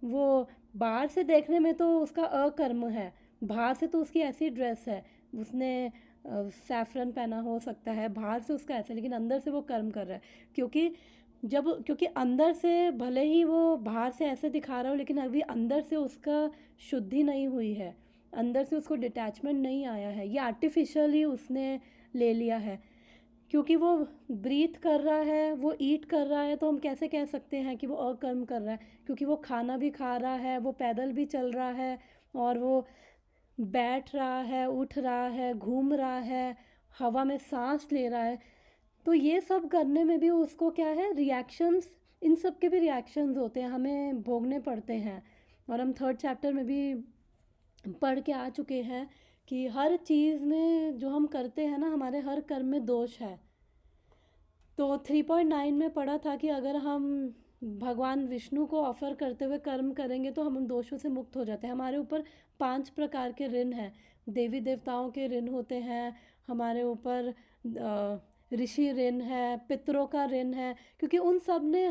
वो बाहर से देखने में तो उसका अकर्म है। बाहर से तो उसकी ऐसी ड्रेस है, उसने सैफरन पहना हो सकता है, बाहर से उसका ऐसा, लेकिन अंदर से वो कर्म कर रहा है। क्योंकि अंदर से भले ही वो बाहर से ऐसे दिखा रहा हो, लेकिन अभी अंदर से उसका शुद्धि नहीं हुई है, अंदर से उसको डिटैचमेंट नहीं आया है, ये आर्टिफिशियली उसने ले लिया है। क्योंकि वो ब्रीथ कर रहा है, वो ईट कर रहा है, तो हम कैसे कह सकते हैं कि वो अकर्म कर रहा है? क्योंकि वो खाना भी खा रहा है, वो पैदल भी चल रहा है, और वो बैठ रहा है, उठ रहा है, घूम रहा है, हवा में सांस ले रहा है। तो ये सब करने में भी उसको क्या है, रिएक्शंस, इन सब के भी रिएक्शंस होते हैं, हमें भोगने पड़ते हैं। और हम 3rd चैप्टर में भी पढ़ के आ चुके हैं कि हर चीज़ में जो हम करते हैं ना, हमारे हर कर्म में दोष है। तो 3.9 में पढ़ा था कि अगर हम भगवान विष्णु को ऑफर करते हुए कर्म करेंगे तो हम उन दोषों से मुक्त हो जाते हैं। हमारे ऊपर 5 प्रकार के ऋण हैं, देवी देवताओं के ऋण होते हैं, हमारे ऊपर ऋषि ऋण है, पितरों का ऋण है, क्योंकि उन सब ने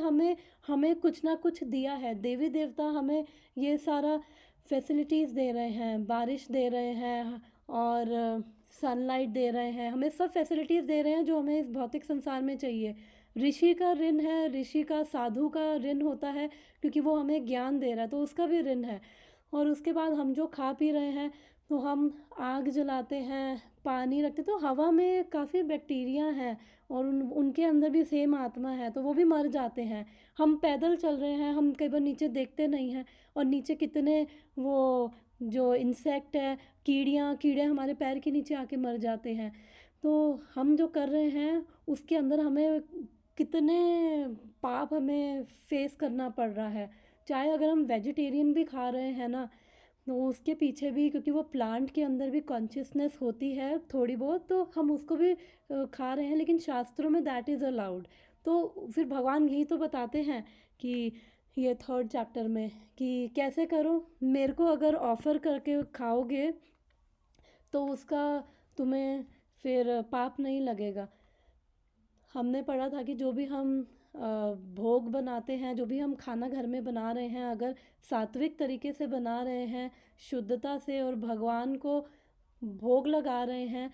हमें कुछ ना कुछ दिया है। देवी देवता हमें ये सारा फैसिलिटीज़ दे रहे हैं, बारिश दे रहे हैं और सनलाइट दे रहे हैं, हमें सब फैसिलिटीज़ दे रहे हैं जो हमें इस भौतिक संसार में चाहिए। ऋषि का ऋण है, ऋषि का, साधु का ऋण होता है, क्योंकि वो हमें ज्ञान दे रहा है, तो उसका भी ऋण है। और उसके बाद हम जो खा पी रहे हैं, तो हम आग जलाते हैं, पानी रखते, तो हवा में काफ़ी बैक्टीरिया हैं और उनके अंदर भी सेम आत्मा है, तो वो भी मर जाते हैं। हम पैदल चल रहे हैं, हम कई बार नीचे देखते नहीं हैं, और नीचे कितने वो जो इंसेक्ट है, कीड़े हमारे पैर के नीचे आके मर जाते हैं। तो हम जो कर रहे हैं उसके अंदर हमें कितने पाप हमें फेस करना पड़ रहा है। चाहे अगर हम वेजिटेरियन भी खा रहे हैं ना, तो उसके पीछे भी, क्योंकि वो प्लांट के अंदर भी कॉन्शियसनेस होती है थोड़ी बहुत, तो हम उसको भी खा रहे हैं, लेकिन शास्त्रों में दैट इज़ अलाउड। तो फिर भगवान यही तो बताते हैं कि ये 3rd चैप्टर में कि कैसे करो, मेरे को अगर ऑफ़र करके खाओगे तो उसका तुम्हें फिर पाप नहीं लगेगा। हमने पढ़ा था कि जो भी हम भोग बनाते हैं, जो भी हम खाना घर में बना रहे हैं, अगर सात्विक तरीके से बना रहे हैं, शुद्धता से, और भगवान को भोग लगा रहे हैं,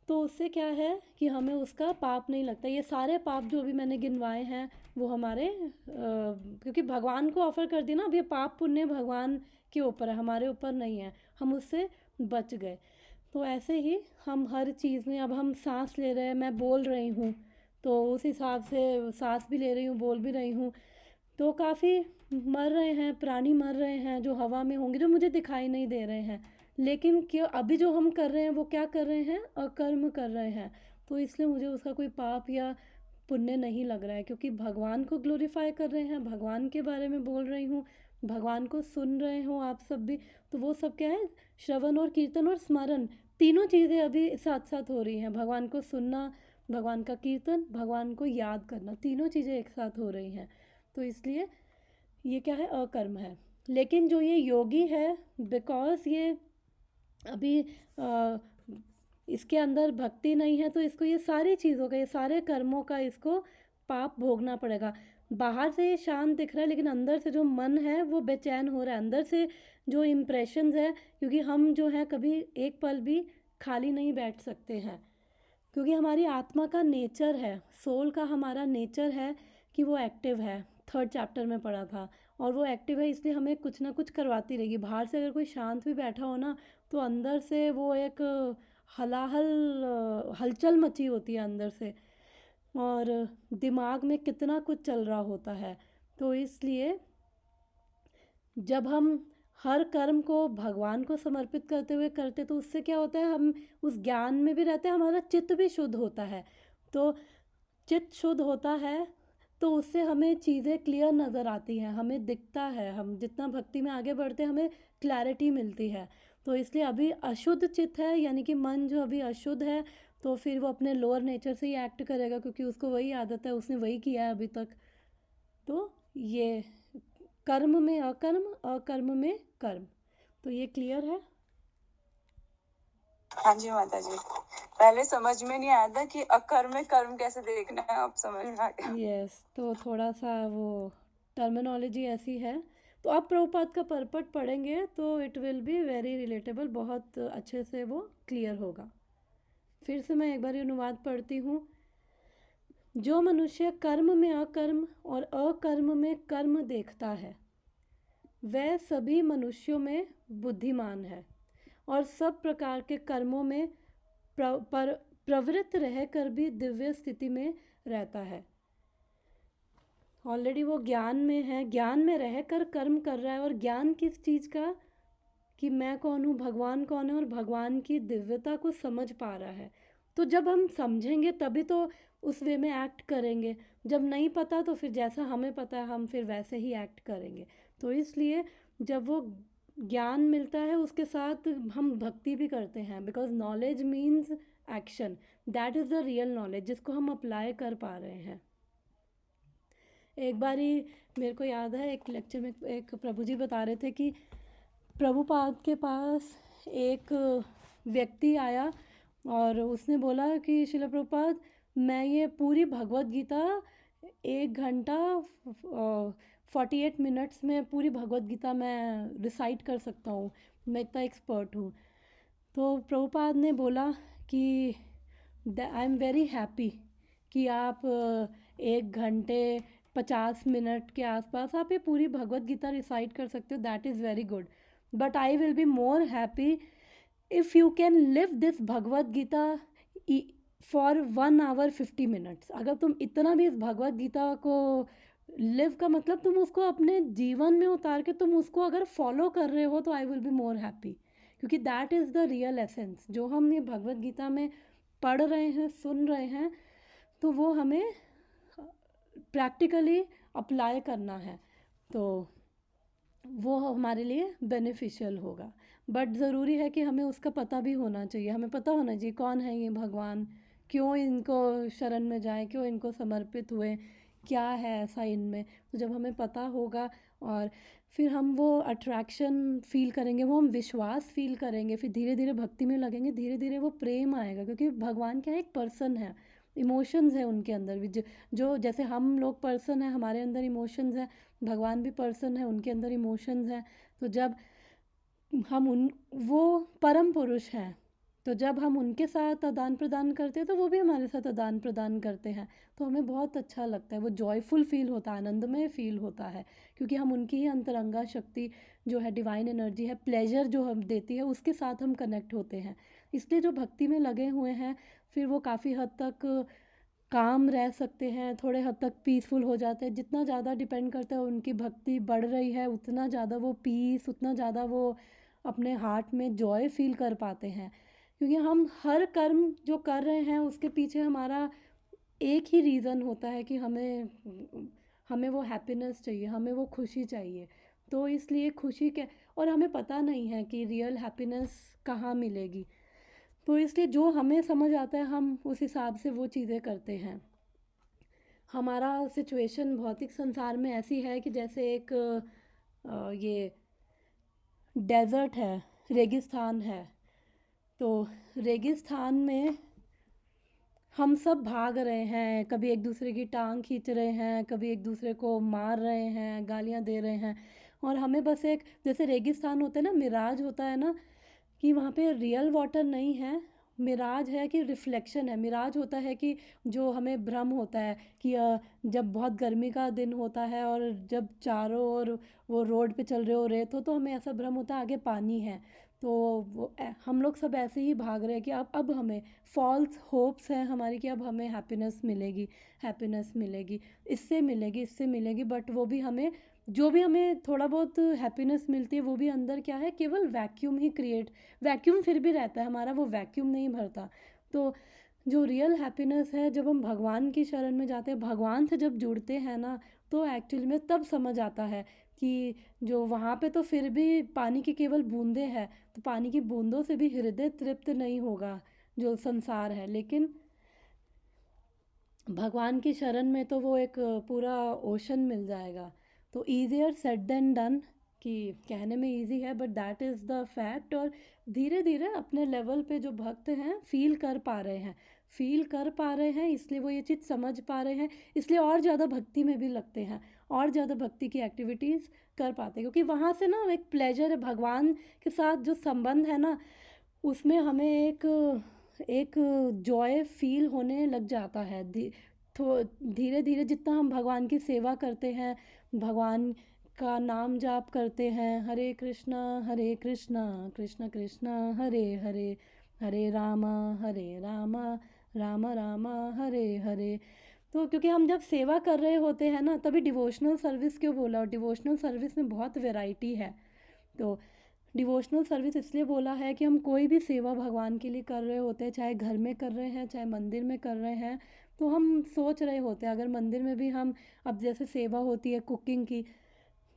तो उससे क्या है कि हमें उसका पाप नहीं लगता। ये सारे पाप जो भी मैंने गिनवाए हैं वो हमारे क्योंकि भगवान को ऑफ़र कर दिया ना, अब ये पाप पुण्य भगवान के ऊपर है, हमारे ऊपर नहीं है, हम उससे बच गए। तो ऐसे ही हम हर चीज़ में, अब हम सांस ले रहे हैं, मैं बोल रही हूँ, तो उस हिसाब से सांस भी ले रही हूँ, बोल भी रही हूँ, तो काफ़ी मर रहे हैं, प्राणी मर रहे हैं जो हवा में होंगे, जो मुझे दिखाई नहीं दे रहे हैं। लेकिन क्या अभी जो हम कर रहे हैं वो क्या कर रहे हैं, अकर्म कर रहे हैं। तो इसलिए मुझे उसका कोई पाप या पुण्य नहीं लग रहा है, क्योंकि भगवान को ग्लोरीफाई कर रहे हैं, भगवान के बारे में बोल रही हूँ, भगवान को सुन रहे हो आप सब भी, तो वो सब क्या है, श्रवण और कीर्तन और स्मरण, तीनों चीज़ें अभी साथ साथ हो रही हैं। भगवान को सुनना, भगवान का कीर्तन, भगवान को याद करना, तीनों चीज़ें एक साथ हो रही हैं। तो इसलिए ये क्या है, अकर्म है। लेकिन जो ये योगी है, बिकॉज ये अभी इसके अंदर भक्ति नहीं है तो इसको ये सारी चीज़ों का, ये सारे कर्मों का इसको पाप भोगना पड़ेगा। बाहर से ये शांत दिख रहा है लेकिन अंदर से जो मन है वो बेचैन हो रहा है, अंदर से जो इम्प्रेशंस है, क्योंकि हम जो है कभी एक पल भी खाली नहीं बैठ सकते हैं, क्योंकि हमारी आत्मा का नेचर है, सोल का हमारा नेचर है कि वो एक्टिव है। 3rd चैप्टर में पढ़ा था, और वो एक्टिव है इसलिए हमें कुछ ना कुछ करवाती रहेगी। बाहर से अगर कोई शांत भी बैठा हो ना तो अंदर से वो एक हलचल मची होती है अंदर से, और दिमाग में कितना कुछ चल रहा होता है। तो इसलिए जब हम हर कर्म को भगवान को समर्पित करते हुए करते तो उससे क्या होता है, हम उस ज्ञान में भी रहते हैं, हमारा चित्त भी शुद्ध होता है। तो चित्त शुद्ध होता है तो उससे हमें चीज़ें क्लियर नज़र आती हैं, हमें दिखता है, हम जितना भक्ति में आगे बढ़ते हैं हमें क्लैरिटी मिलती है। तो इसलिए अभी अशुद्ध चित्त है, यानी कि मन जो अभी अशुद्ध है, तो फिर वो अपने लोअर नेचर से ही एक्ट करेगा, क्योंकि उसको वही आदत है, उसने वही किया है अभी तक। तो ये कर्म में अकर्म, अकर्म में कर्म, तो ये क्लियर है। हाँ जी माता जी, पहले समझ में नहीं आया था कि अकर्म में कर्म कैसे देखना है, अब समझ में आ गया। यस, तो थोड़ा सा वो टर्मिनोलॉजी ऐसी है। तो आप प्रभुपाद का परपट पढ़ेंगे तो it will be very relatable, बहुत अच्छे से वो क्लियर होगा। फिर से मैं एक बार अनुवाद पढ़ती हूँ। जो मनुष्य कर्म में अकर्म और अकर्म में कर्म देखता है वह सभी मनुष्यों में बुद्धिमान है और सब प्रकार के कर्मों में प्रवृत्त रहकर भी दिव्य स्थिति में रहता है। ऑलरेडी वो ज्ञान में है, ज्ञान में रहकर कर्म कर रहा है, और ज्ञान किस चीज़ का, कि मैं कौन हूँ, भगवान कौन है, और भगवान की दिव्यता को समझ पा रहा है। तो जब हम समझेंगे तभी तो उस वे में एक्ट करेंगे, जब नहीं पता तो फिर जैसा हमें पता है हम फिर वैसे ही एक्ट करेंगे। तो इसलिए जब वो ज्ञान मिलता है उसके साथ हम भक्ति भी करते हैं, because knowledge means action, that is the real knowledge जिसको हम अप्लाई कर पा रहे हैं। एक बारी मेरे को याद है एक लेक्चर में एक प्रभु जी बता रहे थे कि प्रभुपाद के पास एक व्यक्ति आया और उसने बोला कि श्रील प्रभुपाद, मैं ये पूरी भगवत गीता 1 घंटा 48 मिनट्स में पूरी भगवत गीता मैं रिसाइट कर सकता हूँ, मैं इतना एक्सपर्ट हूँ। तो प्रभुपाद ने बोला कि आई एम वेरी हैप्पी कि आप 1 घंटे 50 मिनट के आसपास आप ये पूरी भगवत गीता रिसाइट कर सकते हो, that is very good, but I will be more happy if you can live this Bhagavad Gita for 1 hour 50 minutes। अगर तुम इतना भी इस भगवत गीता को लिव का मतलब तुम उसको अपने जीवन में उतार के तुम उसको अगर फॉलो कर रहे हो तो I will be more happy, क्योंकि that is the real essence. जो हम ये भगवत गीता में पढ़ रहे हैं, सुन रहे हैं, तो वो हमें प्रैक्टिकली अप्लाई करना है, तो वो हमारे लिए बेनिफिशियल होगा। बट ज़रूरी है कि हमें उसका पता भी होना चाहिए, हमें पता होना चाहिए कौन है ये भगवान, क्यों इनको शरण में जाएं, क्यों इनको समर्पित हुए, क्या है ऐसा इनमें। तो जब हमें पता होगा और फिर हम वो अट्रैक्शन फील करेंगे, वो हम विश्वास फील करेंगे, फिर धीरे धीरे भक्ति में लगेंगे, धीरे धीरे वो प्रेम आएगा, क्योंकि भगवान क्या है, एक पर्सन है, इमोशंस है उनके अंदर भी, जो जैसे हम लोग पर्सन है, हमारे अंदर इमोशंस है, भगवान भी पर्सन है, उनके अंदर इमोशंस हैं। तो जब हम वो परम पुरुष हैं, तो जब हम उनके साथ आदान प्रदान करते हैं तो वो भी हमारे साथ आदान प्रदान करते हैं, तो हमें बहुत अच्छा लगता है, वो जॉयफुल फील होता है, आनंदमय फील होता है, क्योंकि हम उनकी ही अंतरंगा शक्ति जो है, डिवाइन एनर्जी है, प्लेजर जो हम देती है, उसके साथ हम कनेक्ट होते हैं। इसलिए जो भक्ति में लगे हुए हैं फिर वो काफ़ी हद तक काम रह सकते हैं, थोड़े हद तक पीसफुल हो जाते हैं। जितना ज़्यादा डिपेंड करता है उनकी भक्ति बढ़ रही है, उतना ज़्यादा वो पीस, उतना ज़्यादा वो अपने हार्ट में जॉय फील कर पाते हैं, क्योंकि हम हर कर्म जो कर रहे हैं उसके पीछे हमारा एक ही रीज़न होता है कि हमें वो हैप्पीनेस चाहिए, हमें वो खुशी चाहिए। तो इसलिए खुशी के, और हमें पता नहीं है कि रियल हैप्पीनेस कहाँ मिलेगी, तो इसलिए जो हमें समझ आता है हम उस हिसाब से वो चीज़ें करते हैं। हमारा सिचुएशन भौतिक संसार में ऐसी है कि जैसे एक ये डेज़र्ट है, रेगिस्तान है, तो रेगिस्तान में हम सब भाग रहे हैं, कभी एक दूसरे की टांग खींच रहे हैं, कभी एक दूसरे को मार रहे हैं, गालियाँ दे रहे हैं, और हमें बस एक, जैसे रेगिस्तान होता है ना, मिराज होता है ना, कि वहाँ पे रियल वाटर नहीं है, मिराज है कि रिफ्लेक्शन है। मिराज होता है कि जो हमें भ्रम होता है कि जब बहुत गर्मी का दिन होता है और जब चारों ओर वो रोड पे चल रहे हो रेत हो, तो हमें ऐसा भ्रम होता है आगे पानी है। तो वो हम लोग सब ऐसे ही भाग रहे हैं कि अब हमें फॉल्स होप्स हैं हमारी कि अब हमें हैप्पीनेस मिलेगी, हैप्पीनेस मिलेगी, इससे मिलेगी, इससे मिलेगी, बट वो भी हमें, जो भी हमें थोड़ा बहुत हैप्पीनेस मिलती है वो भी अंदर क्या है, केवल वैक्यूम ही क्रिएट, वैक्यूम फिर भी रहता है हमारा, वो वैक्यूम नहीं भरता। तो जो रियल हैप्पीनेस है, जब हम भगवान की शरण में जाते हैं, भगवान से जब जुड़ते हैं ना, तो एक्चुअली में तब समझ आता है कि जो वहाँ पे तो फिर भी पानी की केवल बूंदें हैं, तो पानी की बूंदों से भी हृदय तृप्त नहीं होगा जो संसार है, लेकिन भगवान की शरण में तो वो एक पूरा ओशन मिल जाएगा। तो ईजियर सेड देन डन, कि कहने में इजी है but that is the fact. और धीरे धीरे अपने लेवल पे जो भक्त हैं फील कर पा रहे हैं, फील कर पा रहे हैं, इसलिए वो ये चीज़ समझ पा रहे हैं, इसलिए और ज़्यादा भक्ति में भी लगते हैं, और ज़्यादा भक्ति की एक्टिविटीज़ कर पाते हैं, क्योंकि वहाँ से ना एक प्लेजर है, भगवान के साथ जो संबंध है ना, उसमें हमें एक जॉय फील होने लग जाता है। तो धीरे धीरे जितना हम भगवान की सेवा करते हैं, भगवान का नाम जाप करते हैं, हरे कृष्णा कृष्ण कृष्ण हरे हरे, हरे रामा राम राम हरे हरे। तो क्योंकि हम जब सेवा कर रहे होते हैं ना, तभी डिवोशनल सर्विस क्यों बोला, और डिवोशनल सर्विस में बहुत वैरायटी है। तो डिवोशनल सर्विस इसलिए बोला है कि हम कोई भी सेवा भगवान के लिए कर रहे होते हैं, चाहे घर में कर रहे हैं, चाहे मंदिर में कर रहे हैं, तो हम सोच रहे होते हैं, अगर मंदिर में भी हम, अब जैसे सेवा होती है कुकिंग की,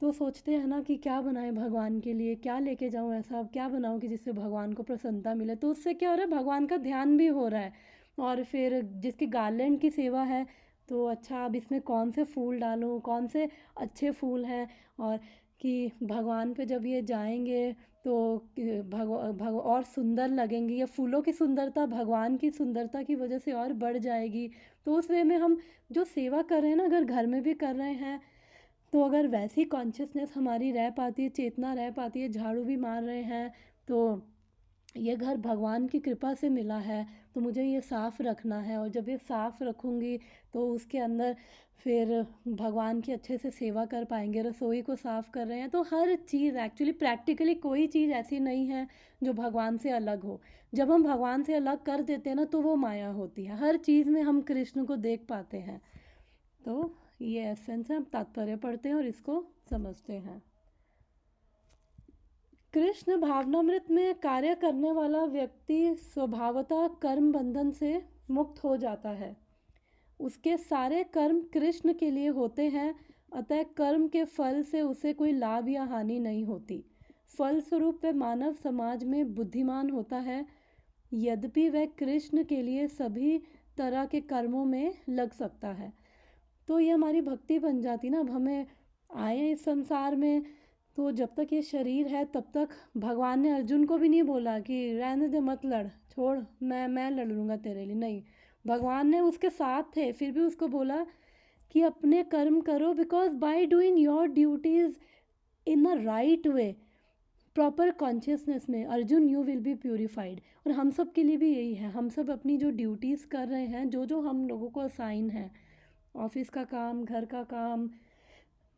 तो सोचते हैं ना कि क्या बनाएं भगवान के लिए, क्या लेके जाऊं, ऐसा अब क्या बनाऊं कि जिससे भगवान को प्रसन्नता मिले। तो उससे क्या हो रहा है, भगवान का ध्यान भी हो रहा है। और फिर जिसकी गार्लैंड की सेवा है, तो अच्छा अब इसमें कौन से फूल डालूं, कौन से अच्छे फूल हैं, और कि भगवान पे जब ये जाएंगे तो और सुंदर लगेंगे, या फूलों की सुंदरता भगवान की सुंदरता की वजह से और बढ़ जाएगी। तो उस वे में हम जो सेवा कर रहे हैं ना, अगर घर में भी कर रहे हैं, तो अगर वैसी कॉन्शियसनेस हमारी रह पाती है, चेतना रह पाती है, झाड़ू भी मार रहे हैं, तो ये घर भगवान की कृपा से मिला है, तो मुझे ये साफ़ रखना है, और जब ये साफ़ रखूँगी तो उसके अंदर फिर भगवान की अच्छे से सेवा कर पाएंगे। रसोई को साफ़ कर रहे हैं, तो हर चीज़ एक्चुअली प्रैक्टिकली कोई चीज़ ऐसी नहीं है जो भगवान से अलग हो। जब हम भगवान से अलग कर देते हैं ना, तो वो माया होती है, हर चीज़ में हम कृष्ण को देख पाते हैं। तो ये एसेंस है, हम तात्पर्य पढ़ते हैं और इसको समझते हैं। कृष्ण भावनामृत में कार्य करने वाला व्यक्ति स्वभावतः कर्म बंधन से मुक्त हो जाता है। उसके सारे कर्म कृष्ण के लिए होते हैं, अतः कर्म के फल से उसे कोई लाभ या हानि नहीं होती। फलस्वरूप वह मानव समाज में बुद्धिमान होता है, यद्यपि वह कृष्ण के लिए सभी तरह के कर्मों में लग सकता है। तो ये हमारी भक्ति बन जाती ना। अब हमें आए इस संसार में, तो जब तक ये शरीर है तब तक भगवान ने अर्जुन को भी नहीं बोला कि रहने दे, मत लड़, छोड़, मैं लड़ लूँगा तेरे लिए, नहीं। भगवान ने उसके साथ थे, फिर भी उसको बोला कि अपने कर्म करो, because by doing your duties in a right way, proper consciousness में, Arjun you will be purified. और हम सब के लिए भी यही है, हम सब अपनी जो ड्यूटीज़ कर रहे हैं, जो हम लोगों को असाइन है, ऑफिस का काम, घर का काम,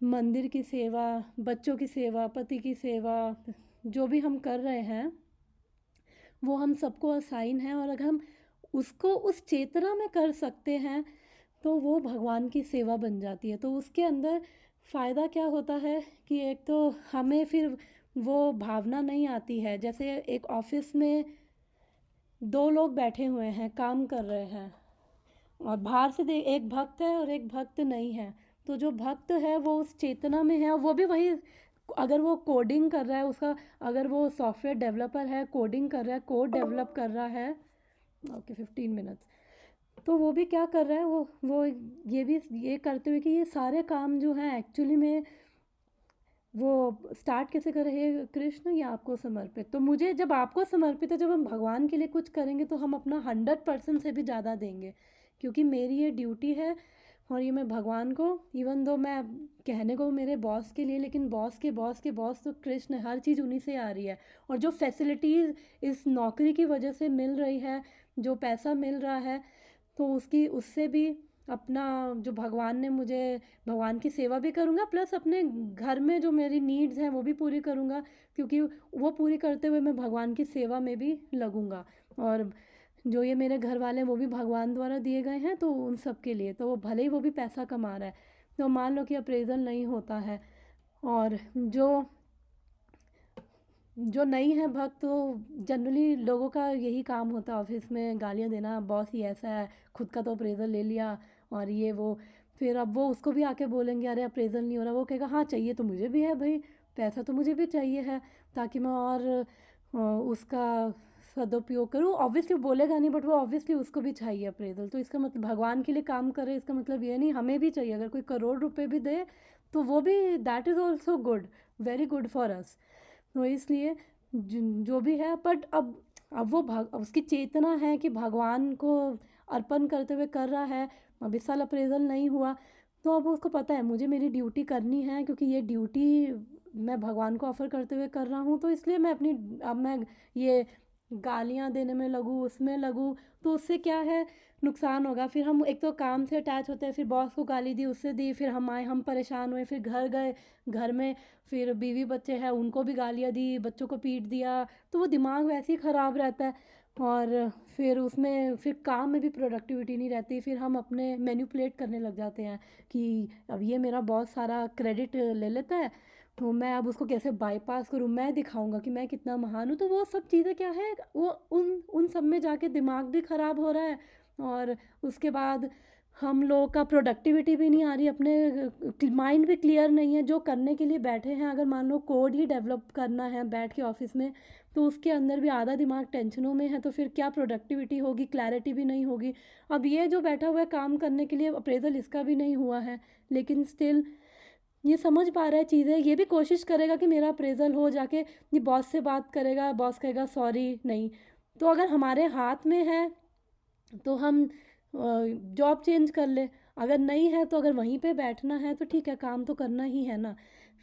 मंदिर की सेवा, बच्चों की सेवा, पति की सेवा, जो भी हम कर रहे हैं वो हम सबको असाइन है। और अगर हम उसको उस चेतना में कर सकते हैं तो वो भगवान की सेवा बन जाती है। तो उसके अंदर फ़ायदा क्या होता है कि एक तो हमें फिर वो भावना नहीं आती है, जैसे एक ऑफिस में दो लोग बैठे हुए हैं, काम कर रहे हैं, और बाहर से एक भक्त है और एक भक्त नहीं है। तो जो भक्त है वो उस चेतना में है, और वो भी वही, अगर वो कोडिंग कर रहा है, उसका, अगर वो सॉफ्टवेयर डेवलपर है, कोडिंग कर रहा है, कोड डेवलप कर रहा है, ओके 15 मिनट्स, तो वो भी क्या कर रहा है, वो ये भी ये करते हुए कि ये सारे काम जो हैं एक्चुअली में वो स्टार्ट कैसे करें, हे कृष्ण ये आपको समर्पित। तो मुझे जब आपको समर्पित है, जब हम भगवान के लिए कुछ करेंगे तो हम अपना 100% से भी ज़्यादा देंगे, क्योंकि मेरी ये ड्यूटी है। और ये मैं भगवान को, इवन दो मैं कहने को मेरे बॉस के लिए, लेकिन बॉस के बॉस के बॉस तो कृष्ण, हर चीज़ उन्हीं से आ रही है। और जो फैसिलिटीज़ इस नौकरी की वजह से मिल रही है, जो पैसा मिल रहा है, तो उसकी उससे भी अपना जो भगवान ने मुझे, भगवान की सेवा भी करूँगा, प्लस अपने घर में जो मेरी नीड्स हैं वो भी पूरी करूँगा, क्योंकि वो पूरी करते हुए मैं भगवान की सेवा में भी लगूँगा। और जो ये मेरे घर वाले हैं वो भी भगवान द्वारा दिए गए हैं, तो उन सब के लिए तो वो भले ही वो भी पैसा कमा रहा है। तो मान लो कि अप्रेजल नहीं होता है, और जो नहीं है भक्त, तो जनरली लोगों का यही काम होता है ऑफिस में गालियाँ देना, बॉस ही ऐसा है, खुद का तो अप्रेजल ले लिया और ये वो। फिर अब वो उसको भी आके बोलेंगे अरे अप्रेजल नहीं हो रहा, वो कहेगा हाँ चाहिए तो मुझे भी है भाई, पैसा तो मुझे भी चाहिए है, ताकि मैं और उसका सदुपयोग करूँ। ऑब्वियसली वो बोलेगा नहीं, बट वो ऑब्वियसली उसको भी चाहिए अप्रेजल। तो इसका मतलब भगवान के लिए काम करे, इसका मतलब ये नहीं हमें भी चाहिए। अगर कोई करोड़ रुपए भी दे तो वो भी, that is also good, very good for us. तो इसलिए जो भी है, बट अब वो उसकी चेतना है कि भगवान को अर्पण करते हुए कर रहा है। अब इस साल अप्रेजल नहीं हुआ, तो अब उसको पता है मुझे मेरी ड्यूटी करनी है, क्योंकि ये ड्यूटी मैं भगवान को ऑफ़र करते हुए कर रहा हूँ। तो इसलिए मैं अपनी, अब मैं ये गालियाँ देने में लगूँ, उसमें लगूँ, तो उससे क्या है, नुकसान होगा। फिर हम एक तो काम से अटैच होते हैं, फिर बॉस को गाली दी, उससे दी, फिर हम आए, हम परेशान हुए, फिर घर गए, घर में फिर बीवी बच्चे हैं उनको भी गालियाँ दी, बच्चों को पीट दिया, तो वो दिमाग वैसे ही ख़राब रहता है। और फिर उसमें फिर काम में भी प्रोडक्टिविटी नहीं रहती। फिर हम अपने मैनिपुलेट करने लग जाते हैं कि अब ये मेरा बॉस सारा क्रेडिट ले लेता है, तो मैं अब उसको कैसे बाईपास करूँ, मैं दिखाऊंगा कि मैं कितना महान हूँ। तो वो सब चीज़ें क्या है, वो उन सब में जाके दिमाग भी ख़राब हो रहा है, और उसके बाद हम लोगों का प्रोडक्टिविटी भी नहीं आ रही, अपने माइंड भी क्लियर नहीं है। जो करने के लिए बैठे हैं, अगर मान लो कोड ही डेवलप करना है बैठ के ऑफिस में, तो उसके अंदर भी आधा दिमाग टेंशनों में है, तो फिर क्या प्रोडक्टिविटी होगी, क्लैरिटी भी नहीं होगी। अब ये जो बैठा हुआ है काम करने के लिए, अप्रेजल इसका भी नहीं हुआ है, लेकिन स्टिल ये समझ पा रहा है चीज़ें, ये भी कोशिश करेगा कि मेरा अप्रेजल हो, जाके ये बॉस से बात करेगा, बॉस कहेगा सॉरी नहीं। तो अगर हमारे हाथ में है तो हम जॉब चेंज कर ले, अगर नहीं है तो अगर वहीं पे बैठना है तो ठीक है, काम तो करना ही है ना।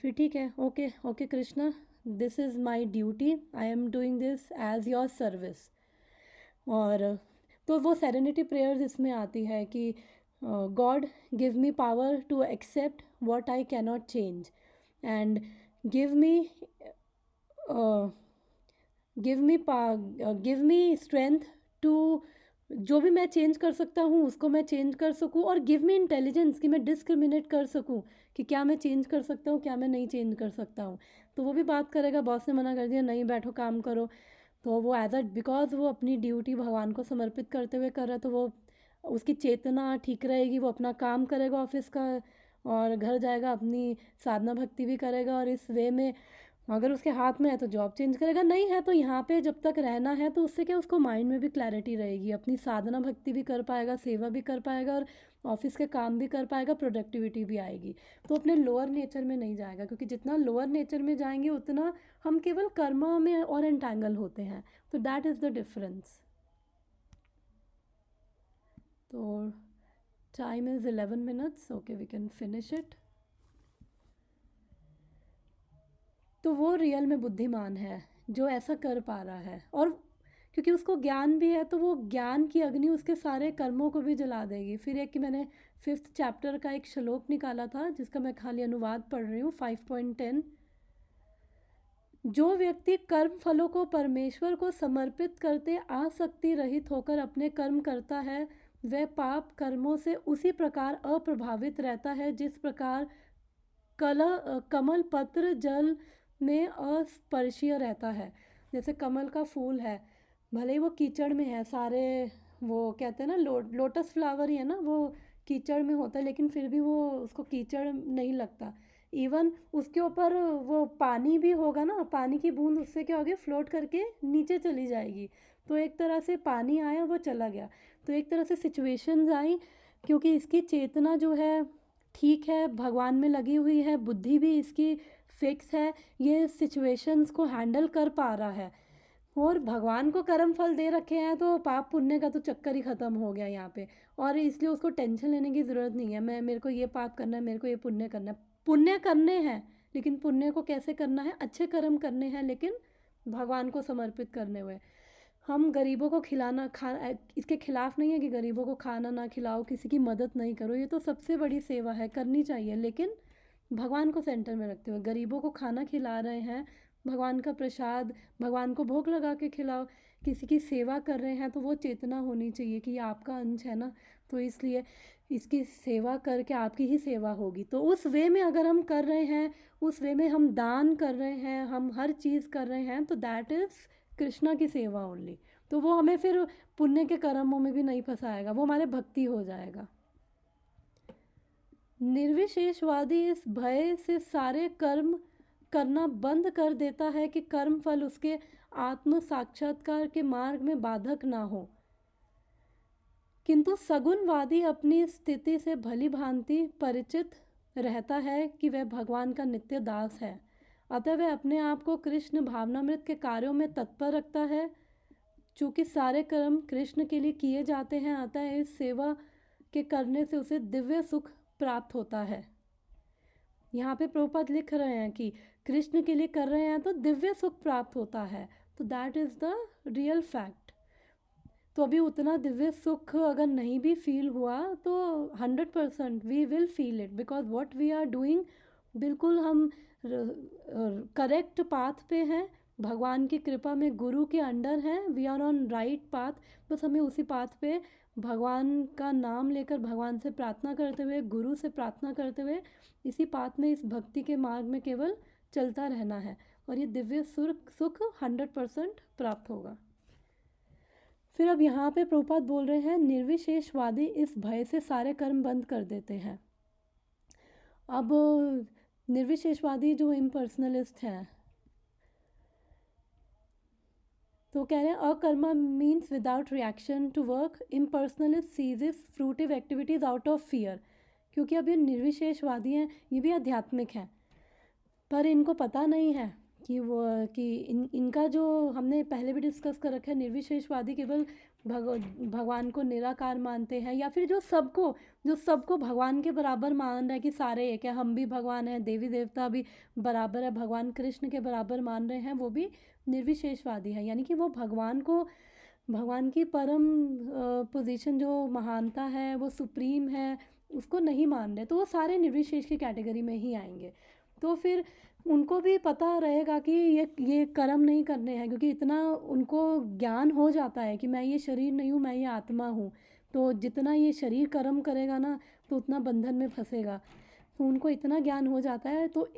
फिर ठीक है, okay okay Krishna, this is my duty, I am doing this as your service. और तो वो सेरेनिटी प्रेयर्स इसमें आती है कि god give me power to accept what I cannot change, and give me give me strength to, जो भी मैं चेंज कर सकता हूँ उसको मैं चेंज कर सकूँ, और गिव मी इंटेलिजेंस कि मैं डिस्क्रिमिनेट कर सकूँ कि क्या मैं चेंज कर सकता हूँ, क्या मैं नहीं चेंज कर सकता हूँ। तो वो भी बात करेगा, बॉस ने मना कर दिया नहीं बैठो काम करो, तो वो एज अ, बिकॉज वो अपनी ड्यूटी भगवान को समर्पित करते हुए कर रहा है, तो वो उसकी चेतना ठीक रहेगी, वो अपना काम करेगा ऑफिस का, और घर जाएगा अपनी साधना भक्ति भी करेगा। और इस वे में अगर उसके हाथ में है तो जॉब चेंज करेगा, नहीं है तो यहाँ पे जब तक रहना है, तो उससे क्या उसको माइंड में भी क्लैरिटी रहेगी, अपनी साधना भक्ति भी कर पाएगा, सेवा भी कर पाएगा, और ऑफिस के काम भी कर पाएगा, प्रोडक्टिविटी भी आएगी। तो अपने लोअर नेचर में नहीं जाएगा, क्योंकि जितना लोअर नेचर में जाएंगे उतना हम केवल कर्मा में और एंटैंगल होते हैं। तो दैट इज़ द डिफरेंस। तो time is 11 minutes, okay we can finish it. तो वो रियल में बुद्धिमान है जो ऐसा कर पा रहा है, और क्योंकि उसको ज्ञान भी है, तो वो ज्ञान की अग्नि उसके सारे कर्मों को भी जला देगी। फिर एक कि मैंने 5th चैप्टर का एक श्लोक निकाला था जिसका मैं खाली अनुवाद पढ़ रही हूँ, 5.10। जो व्यक्ति कर्म फलों को परमेश्वर को समर्पित करते आसक्ति रहित होकर अपने कर्म करता है, वह पाप कर्मों से उसी प्रकार अप्रभावित रहता है जिस प्रकार कमल पत्र जल में अस्पर्शीय रहता है। जैसे कमल का फूल है, भले ही वो कीचड़ में है, सारे वो कहते हैं ना लोटस फ्लावर ही है ना, वो कीचड़ में होता है, लेकिन फिर भी वो उसको कीचड़ नहीं लगता। इवन उसके ऊपर वो पानी भी होगा ना, पानी की बूंद उससे क्या होगी, फ्लोट करके नीचे चली जाएगी। तो एक तरह से पानी आया वो चला गया, तो एक तरह से सिचुएशंस आई, क्योंकि इसकी चेतना जो है ठीक है, भगवान में लगी हुई है, बुद्धि भी इसकी फिक्स है, ये सिचुएशंस को हैंडल कर पा रहा है, और भगवान को कर्म फल दे रखे हैं, तो पाप पुण्य का तो चक्कर ही ख़त्म हो गया यहाँ पे। और इसलिए उसको टेंशन लेने की ज़रूरत नहीं है, मेरे को ये पाप करना है, मेरे को ये पुण्य करना है। पुण्य करने हैं, लेकिन पुण्य को कैसे करना है, अच्छे कर्म करने हैं, लेकिन भगवान को समर्पित करने हुए। हम गरीबों को खिलाना इसके खिलाफ नहीं है कि गरीबों को खाना ना खिलाओ, किसी की मदद नहीं करो, ये तो सबसे बड़ी सेवा है, करनी चाहिए, लेकिन भगवान को सेंटर में रखते हुए। गरीबों को खाना खिला रहे हैं, भगवान का प्रसाद, भगवान को भोग लगा के खिलाओ, किसी की सेवा कर रहे हैं, तो वो चेतना होनी चाहिए कि ये आपका अंश है ना, तो इसलिए इसकी सेवा करके आपकी ही सेवा होगी। तो उस वे में अगर हम कर रहे हैं, उस वे में हम दान कर रहे हैं, हम हर चीज़ कर रहे हैं, तो दैट इज़ कृष्णा की सेवा ओनली। तो वो हमें फिर पुण्य के कर्मों में भी नहीं फंसाएगा, वो हमारे भक्ति हो जाएगा। निर्विशेषवादी इस भय से सारे कर्म करना बंद कर देता है कि कर्म फल उसके आत्म साक्षात्कार के मार्ग में बाधक ना हो, किंतु सगुणवादी अपनी स्थिति से भली भांति परिचित रहता है कि वह भगवान का नित्य दास है, अतः वह अपने आप को कृष्ण भावनामृत के कार्यों में तत्पर रखता है। चूँकि सारे कर्म कृष्ण के लिए किए जाते हैं, अतः इस सेवा के करने से उसे दिव्य सुख प्राप्त होता है। यहाँ पे प्रभुपाद लिख रहे हैं कि कृष्ण के लिए कर रहे हैं तो दिव्य सुख प्राप्त होता है, तो that is the real fact. तो अभी उतना दिव्य सुख अगर नहीं भी फील हुआ तो 100% we will feel it, because what we are doing, बिल्कुल हम करेक्ट पाथ पे हैं, भगवान की कृपा में गुरु के अंडर हैं, we are on right path. बस हमें उसी पाथ पे भगवान का नाम लेकर, भगवान से प्रार्थना करते हुए, गुरु से प्रार्थना करते हुए, इसी पाथ में, इस भक्ति के मार्ग में केवल चलता रहना है, और ये दिव्य सुख 100% प्राप्त होगा। फिर अब यहाँ पे प्रभुपाद बोल रहे हैं, निर्विशेषवादी इस भय से सारे कर्म बंद कर देते हैं। अब निर्विशेषवादी जो इम्पर्सनलिस्ट हैं, तो कह रहे हैं अकर्मा means without reaction to work, impersonalist ceases fruitive activities out of fear. क्योंकि अब ये निर्विशेषवादी हैं, ये भी आध्यात्मिक हैं, पर इनको पता नहीं है कि इनका जो हमने पहले भी डिस्कस कर रखा है, निर्विशेषवादी केवल भगवान को निराकार मानते हैं, या फिर जो सबको भगवान के बराबर मान रहे हैं कि सारे एक है, हम भी भगवान हैं, देवी देवता भी बराबर है, भगवान कृष्ण के बराबर मान रहे हैं, वो भी निर्विशेषवादी है। यानी कि वो भगवान की परम पोजीशन, जो महानता है, वो सुप्रीम है, उसको नहीं मान रहे, तो वो सारे निर्विशेष की कैटेगरी में ही आएंगे। तो फिर उनको भी पता रहेगा कि ये कर्म नहीं करने हैं, क्योंकि इतना उनको ज्ञान हो जाता है कि मैं ये शरीर नहीं हूँ, मैं ये आत्मा हूँ। तो जितना ये शरीर कर्म करेगा ना, तो उतना बंधन में फंसेगा। तो उनको इतना ज्ञान हो जाता है, तो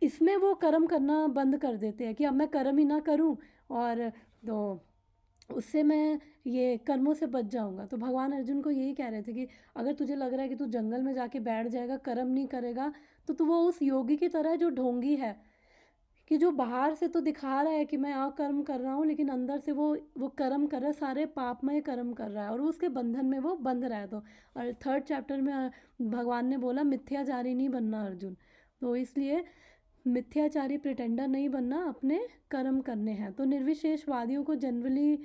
इसमें वो कर्म करना बंद कर देते हैं कि अब मैं कर्म ही ना करूँ, और तो उससे मैं ये कर्मों से बच जाऊंगा। तो भगवान अर्जुन को यही कह रहे थे कि अगर तुझे लग रहा है कि तू जंगल में जाके बैठ जाएगा, कर्म नहीं करेगा, तो तू वो उस योगी की तरह है जो ढोंगी है, कि जो बाहर से तो दिखा रहा है कि मैं कर्म कर रहा हूँ, लेकिन अंदर से वो कर्म कर रहा है, सारे पापमय कर्म कर रहा है, और उसके बंधन में वो बंध रहा है। तो और 3rd चैप्टर में भगवान ने बोला मिथ्याचारी नहीं बनना अर्जुन। तो इसलिए मिथ्याचारी प्रिटेंडर नहीं बनना, अपने कर्म करने हैं। तो निर्विशेषवादियों को जनरली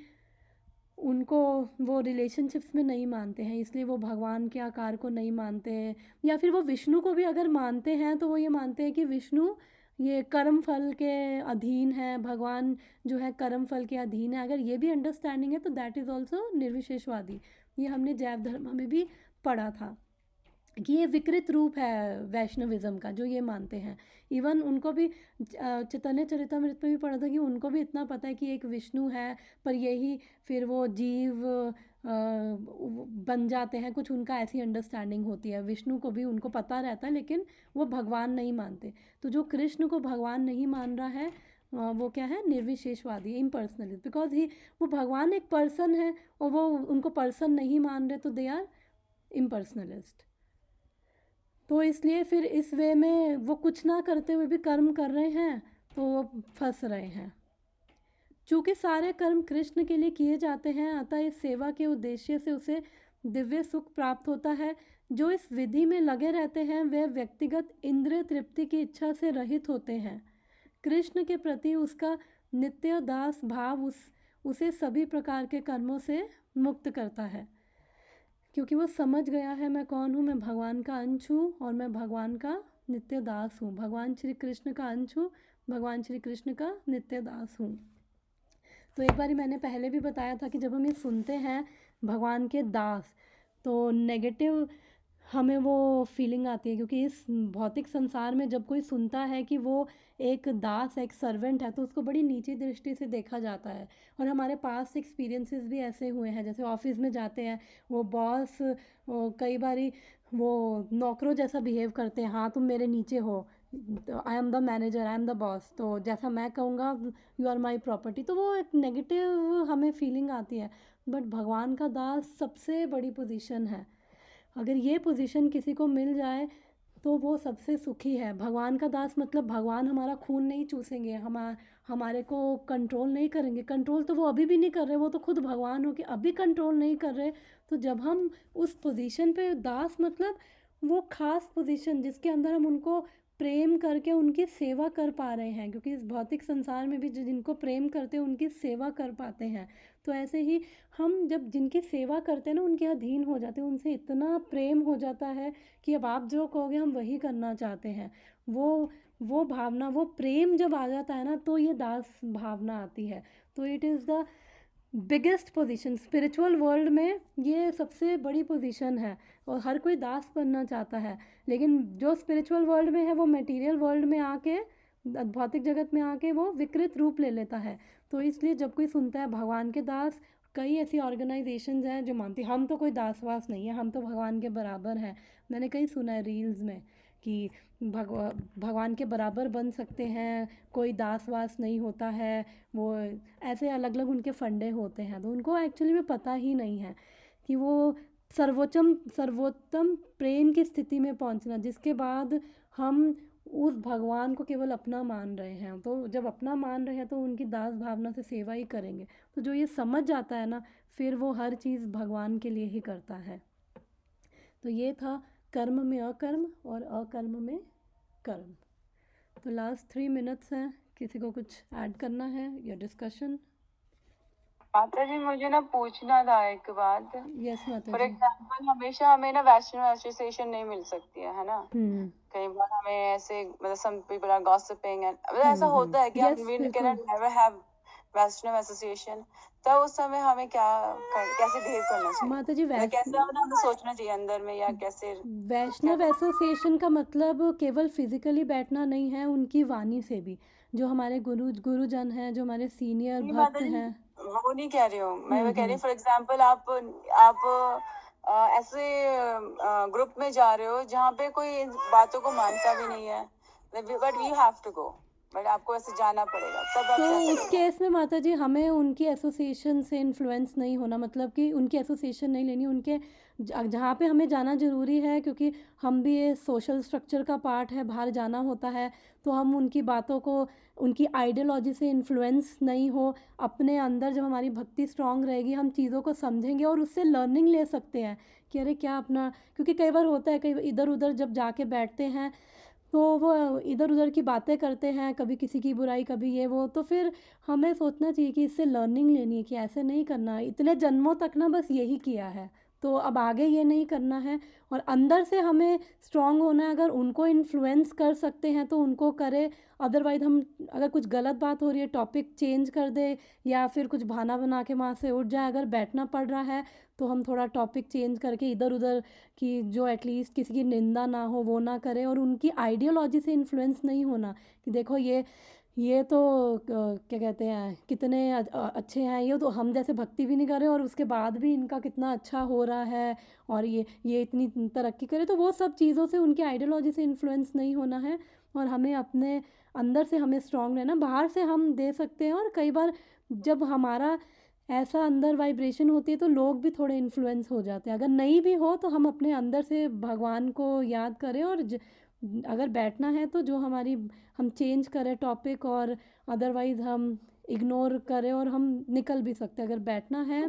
उनको वो रिलेशनशिप्स में नहीं मानते हैं, इसलिए वो भगवान के आकार को नहीं मानते हैं, या फिर वो विष्णु को भी अगर मानते हैं तो वो ये मानते हैं कि विष्णु ये कर्म फल के अधीन है, भगवान जो है कर्म फल के अधीन है। अगर ये भी अंडरस्टैंडिंग है तो दैट इज़ ऑल्सो निर्विशेषवादी। ये हमने जैव धर्म में भी पढ़ा था कि ये विकृत रूप है वैष्णविज्म का, जो ये मानते हैं। इवन उनको भी चैतन्य चरितमृत में भी पढ़ा था कि उनको भी इतना पता है कि एक विष्णु है, पर यही फिर वो जीव बन जाते हैं, कुछ उनका ऐसी अंडरस्टैंडिंग होती है। विष्णु को भी उनको पता रहता है, लेकिन वो भगवान नहीं मानते। तो जो कृष्ण को भगवान नहीं मान रहा है, वो क्या है, निर्विशेषवादी, इम्पर्सनलिस्ट। बिकॉज वो भगवान एक पर्सन है और वो उनको पर्सन नहीं मान रहे, तो दे आर इम्पर्सनलिस्ट। तो इसलिए फिर इस वे में वो कुछ ना करते हुए भी कर्म कर रहे हैं, तो वो फंस रहे हैं। चूँकि सारे कर्म कृष्ण के लिए किए जाते हैं, अतः इस सेवा के उद्देश्य से उसे दिव्य सुख प्राप्त होता है, जो इस विधि में लगे रहते हैं वे व्यक्तिगत इंद्रिय तृप्ति की इच्छा से रहित होते हैं। कृष्ण के प्रति उसका नित्य दास भाव उसे सभी प्रकार के कर्मों से मुक्त करता है, क्योंकि वो समझ गया है मैं कौन हूँ, मैं भगवान का अंश हूँ और मैं भगवान का नित्य दास हूँ, भगवान श्री कृष्ण का अंश हूँ, भगवान श्री कृष्ण का नित्य दास हूँ। तो एक बारी मैंने पहले भी बताया था कि जब हम ये सुनते हैं भगवान के दास, तो नेगेटिव हमें वो फीलिंग आती है, क्योंकि इस भौतिक संसार में जब कोई सुनता है कि वो एक दास एक सर्वेंट है तो उसको बड़ी नीची दृष्टि से देखा जाता है। और हमारे पास एक्सपीरियंसेस भी ऐसे हुए हैं, जैसे ऑफिस में जाते हैं वो बॉस कई बारी वो नौकरों जैसा बिहेव करते हैं, हाँ तुम मेरे नीचे हो, I am the manager, I am the boss, तो जैसा मैं कहूँगा यू आर माई प्रॉपर्टी, तो वो एक नेगेटिव हमें फीलिंग आती है। बट भगवान का दास सबसे बड़ी पोजीशन है, अगर ये पोजीशन किसी को मिल जाए तो वो सबसे सुखी है। भगवान का दास मतलब भगवान हमारा खून नहीं चूसेंगे, हमारे को कंट्रोल नहीं करेंगे, कंट्रोल तो वो अभी भी नहीं कर रहे, वो तो खुद भगवान हो के अभी कंट्रोल नहीं कर रहे। तो जब हम उस पोजीशन पे दास मतलब वो खास पोजीशन जिसके अंदर हम उनको प्रेम करके उनकी सेवा कर पा रहे हैं, क्योंकि इस भौतिक संसार में भी जिनको प्रेम करते हैं उनकी सेवा कर पाते हैं। तो ऐसे ही हम जब जिनकी सेवा करते हैं ना उनके अधीन हो जाते हैं, उनसे इतना प्रेम हो जाता है कि अब आप जो कहोगे हम वही करना चाहते हैं। वो भावना, वो प्रेम जब आ जाता है ना तो ये दास भावना आती है। तो it is the biggest position spiritual world में, ये सबसे बड़ी पोजीशन है और हर कोई दास बनना चाहता है। लेकिन जो स्पिरिचुअल वर्ल्ड में है वो मटेरियल वर्ल्ड में आके, भौतिक जगत में आके वो विकृत रूप ले लेता है। तो इसलिए जब कोई सुनता है भगवान के दास, कई ऐसी ऑर्गेनाइजेशंस हैं जो मानती हम तो कोई दासवास नहीं है, हम तो भगवान के बराबर हैं। मैंने कहीं सुना है रील्स में कि भगवान के बराबर बन सकते हैं, कोई दासवास नहीं होता है, वो ऐसे अलग अलग उनके फंडे होते हैं। तो उनको एक्चुअली में पता ही नहीं है कि वो सर्वोत्तम प्रेम की स्थिति में पहुंचना, जिसके बाद हम उस भगवान को केवल अपना मान रहे हैं। तो जब अपना मान रहे हैं तो उनकी दास भावना से सेवा ही करेंगे। तो जो ये समझ जाता है ना, फिर वो हर चीज़ भगवान के लिए ही करता है। तो ये था कर्म में अकर्म और अकर्म में कर्म। तो लास्ट 3 मिनट्स हैं, किसी को कुछ ऐड करना है या डिस्कशन? माता जी मुझे ना पूछना था एक बात। यस माता फॉर जी। एग्जाम्पल हमेशा हमें ना वैष्णव एसोसिएशन नहीं मिल सकती है ना। कई बार हमें ऐसे मतलब some people are gossiping and ऐसा होता है कि Yes, हम वी कैन बिल्कुल। Never have Vaishnava association. तो उस समय हमें कैसे बिहेव करना चाहिए? माता जी मतलब कैसे हमें सोचना चाहिए अंदर में, या कैसे वैष्णव एसोसिएशन का मतलब केवल फिजिकली बैठना नहीं है, उनकी वाणी से भी, जो हमारे गुरुजन हैं, जो हमारे सीनियर नहीं भक्त माता जी, हैं। वो नहीं कह रही हूँ मैं, वो कह रही हूँ फॉर एग्जाम्पल आप ऐसे ग्रुप में जा रहे हो जहाँ पे कोई इन बातों को मानता भी नहीं है, but you have to go, but आपको ऐसे जाना पड़ेगा, तब आप तो क्या उस करेंगे? केस में माता जी हमें उनकी एसोसिएशन से इन्फ्लुएंस नहीं होना, मतलब कि उनकी एसोसिएशन नहीं लेनी, उनके जहाँ पे हमें जाना ज़रूरी है, क्योंकि हम भी ये सोशल स्ट्रक्चर का पार्ट है, बाहर जाना होता है। तो हम उनकी बातों को, उनकी आइडियोलॉजी से इन्फ्लुएंस नहीं हो, अपने अंदर जब हमारी भक्ति स्ट्रांग रहेगी हम चीज़ों को समझेंगे और उससे लर्निंग ले सकते हैं कि अरे क्या अपना, क्योंकि कई बार होता है कई इधर उधर जब जाके बैठते हैं तो वो इधर उधर की बातें करते हैं, कभी किसी की बुराई कभी ये वो, तो फिर हमें सोचना चाहिए कि इससे लर्निंग लेनी है कि ऐसे नहीं करना, इतने जन्मों तक ना बस यही किया है तो अब आगे ये नहीं करना है। और अंदर से हमें स्ट्रांग होना है, अगर उनको इन्फ्लुएंस कर सकते हैं तो उनको करें। अदरवाइज हम अगर कुछ गलत बात हो रही है टॉपिक चेंज कर दे, या फिर कुछ बहाना बना के वहाँ से उठ जाए, अगर बैठना पड़ रहा है तो हम थोड़ा टॉपिक चेंज करके इधर उधर की, जो एटलीस्ट किसी की निंदा ना हो वो ना करें, और उनकी आइडियोलॉजी से इन्फ्लुएंस नहीं होना कि देखो ये तो क्या कहते हैं कितने अच्छे हैं, ये तो हम जैसे भक्ति भी नहीं कर रहे और उसके बाद भी इनका कितना अच्छा हो रहा है और ये इतनी तरक्की करे। तो वो सब चीज़ों से, उनकी आइडियोलॉजी से इन्फ्लुएंस नहीं होना है और हमें अपने अंदर से हमें स्ट्रांग रहना। बाहर से हम दे सकते हैं, और कई बार जब हमारा ऐसा अंदर वाइब्रेशन होती है तो लोग भी थोड़े इन्फ्लुएंस हो जाते हैं। अगर नहीं भी हो तो हम अपने अंदर से भगवान को याद करें, और अगर बैठना है तो जो हमारी, हम चेंज करें टॉपिक, और अदरवाइज़ हम इग्नोर करें और हम निकल भी सकते हैं। अगर बैठना है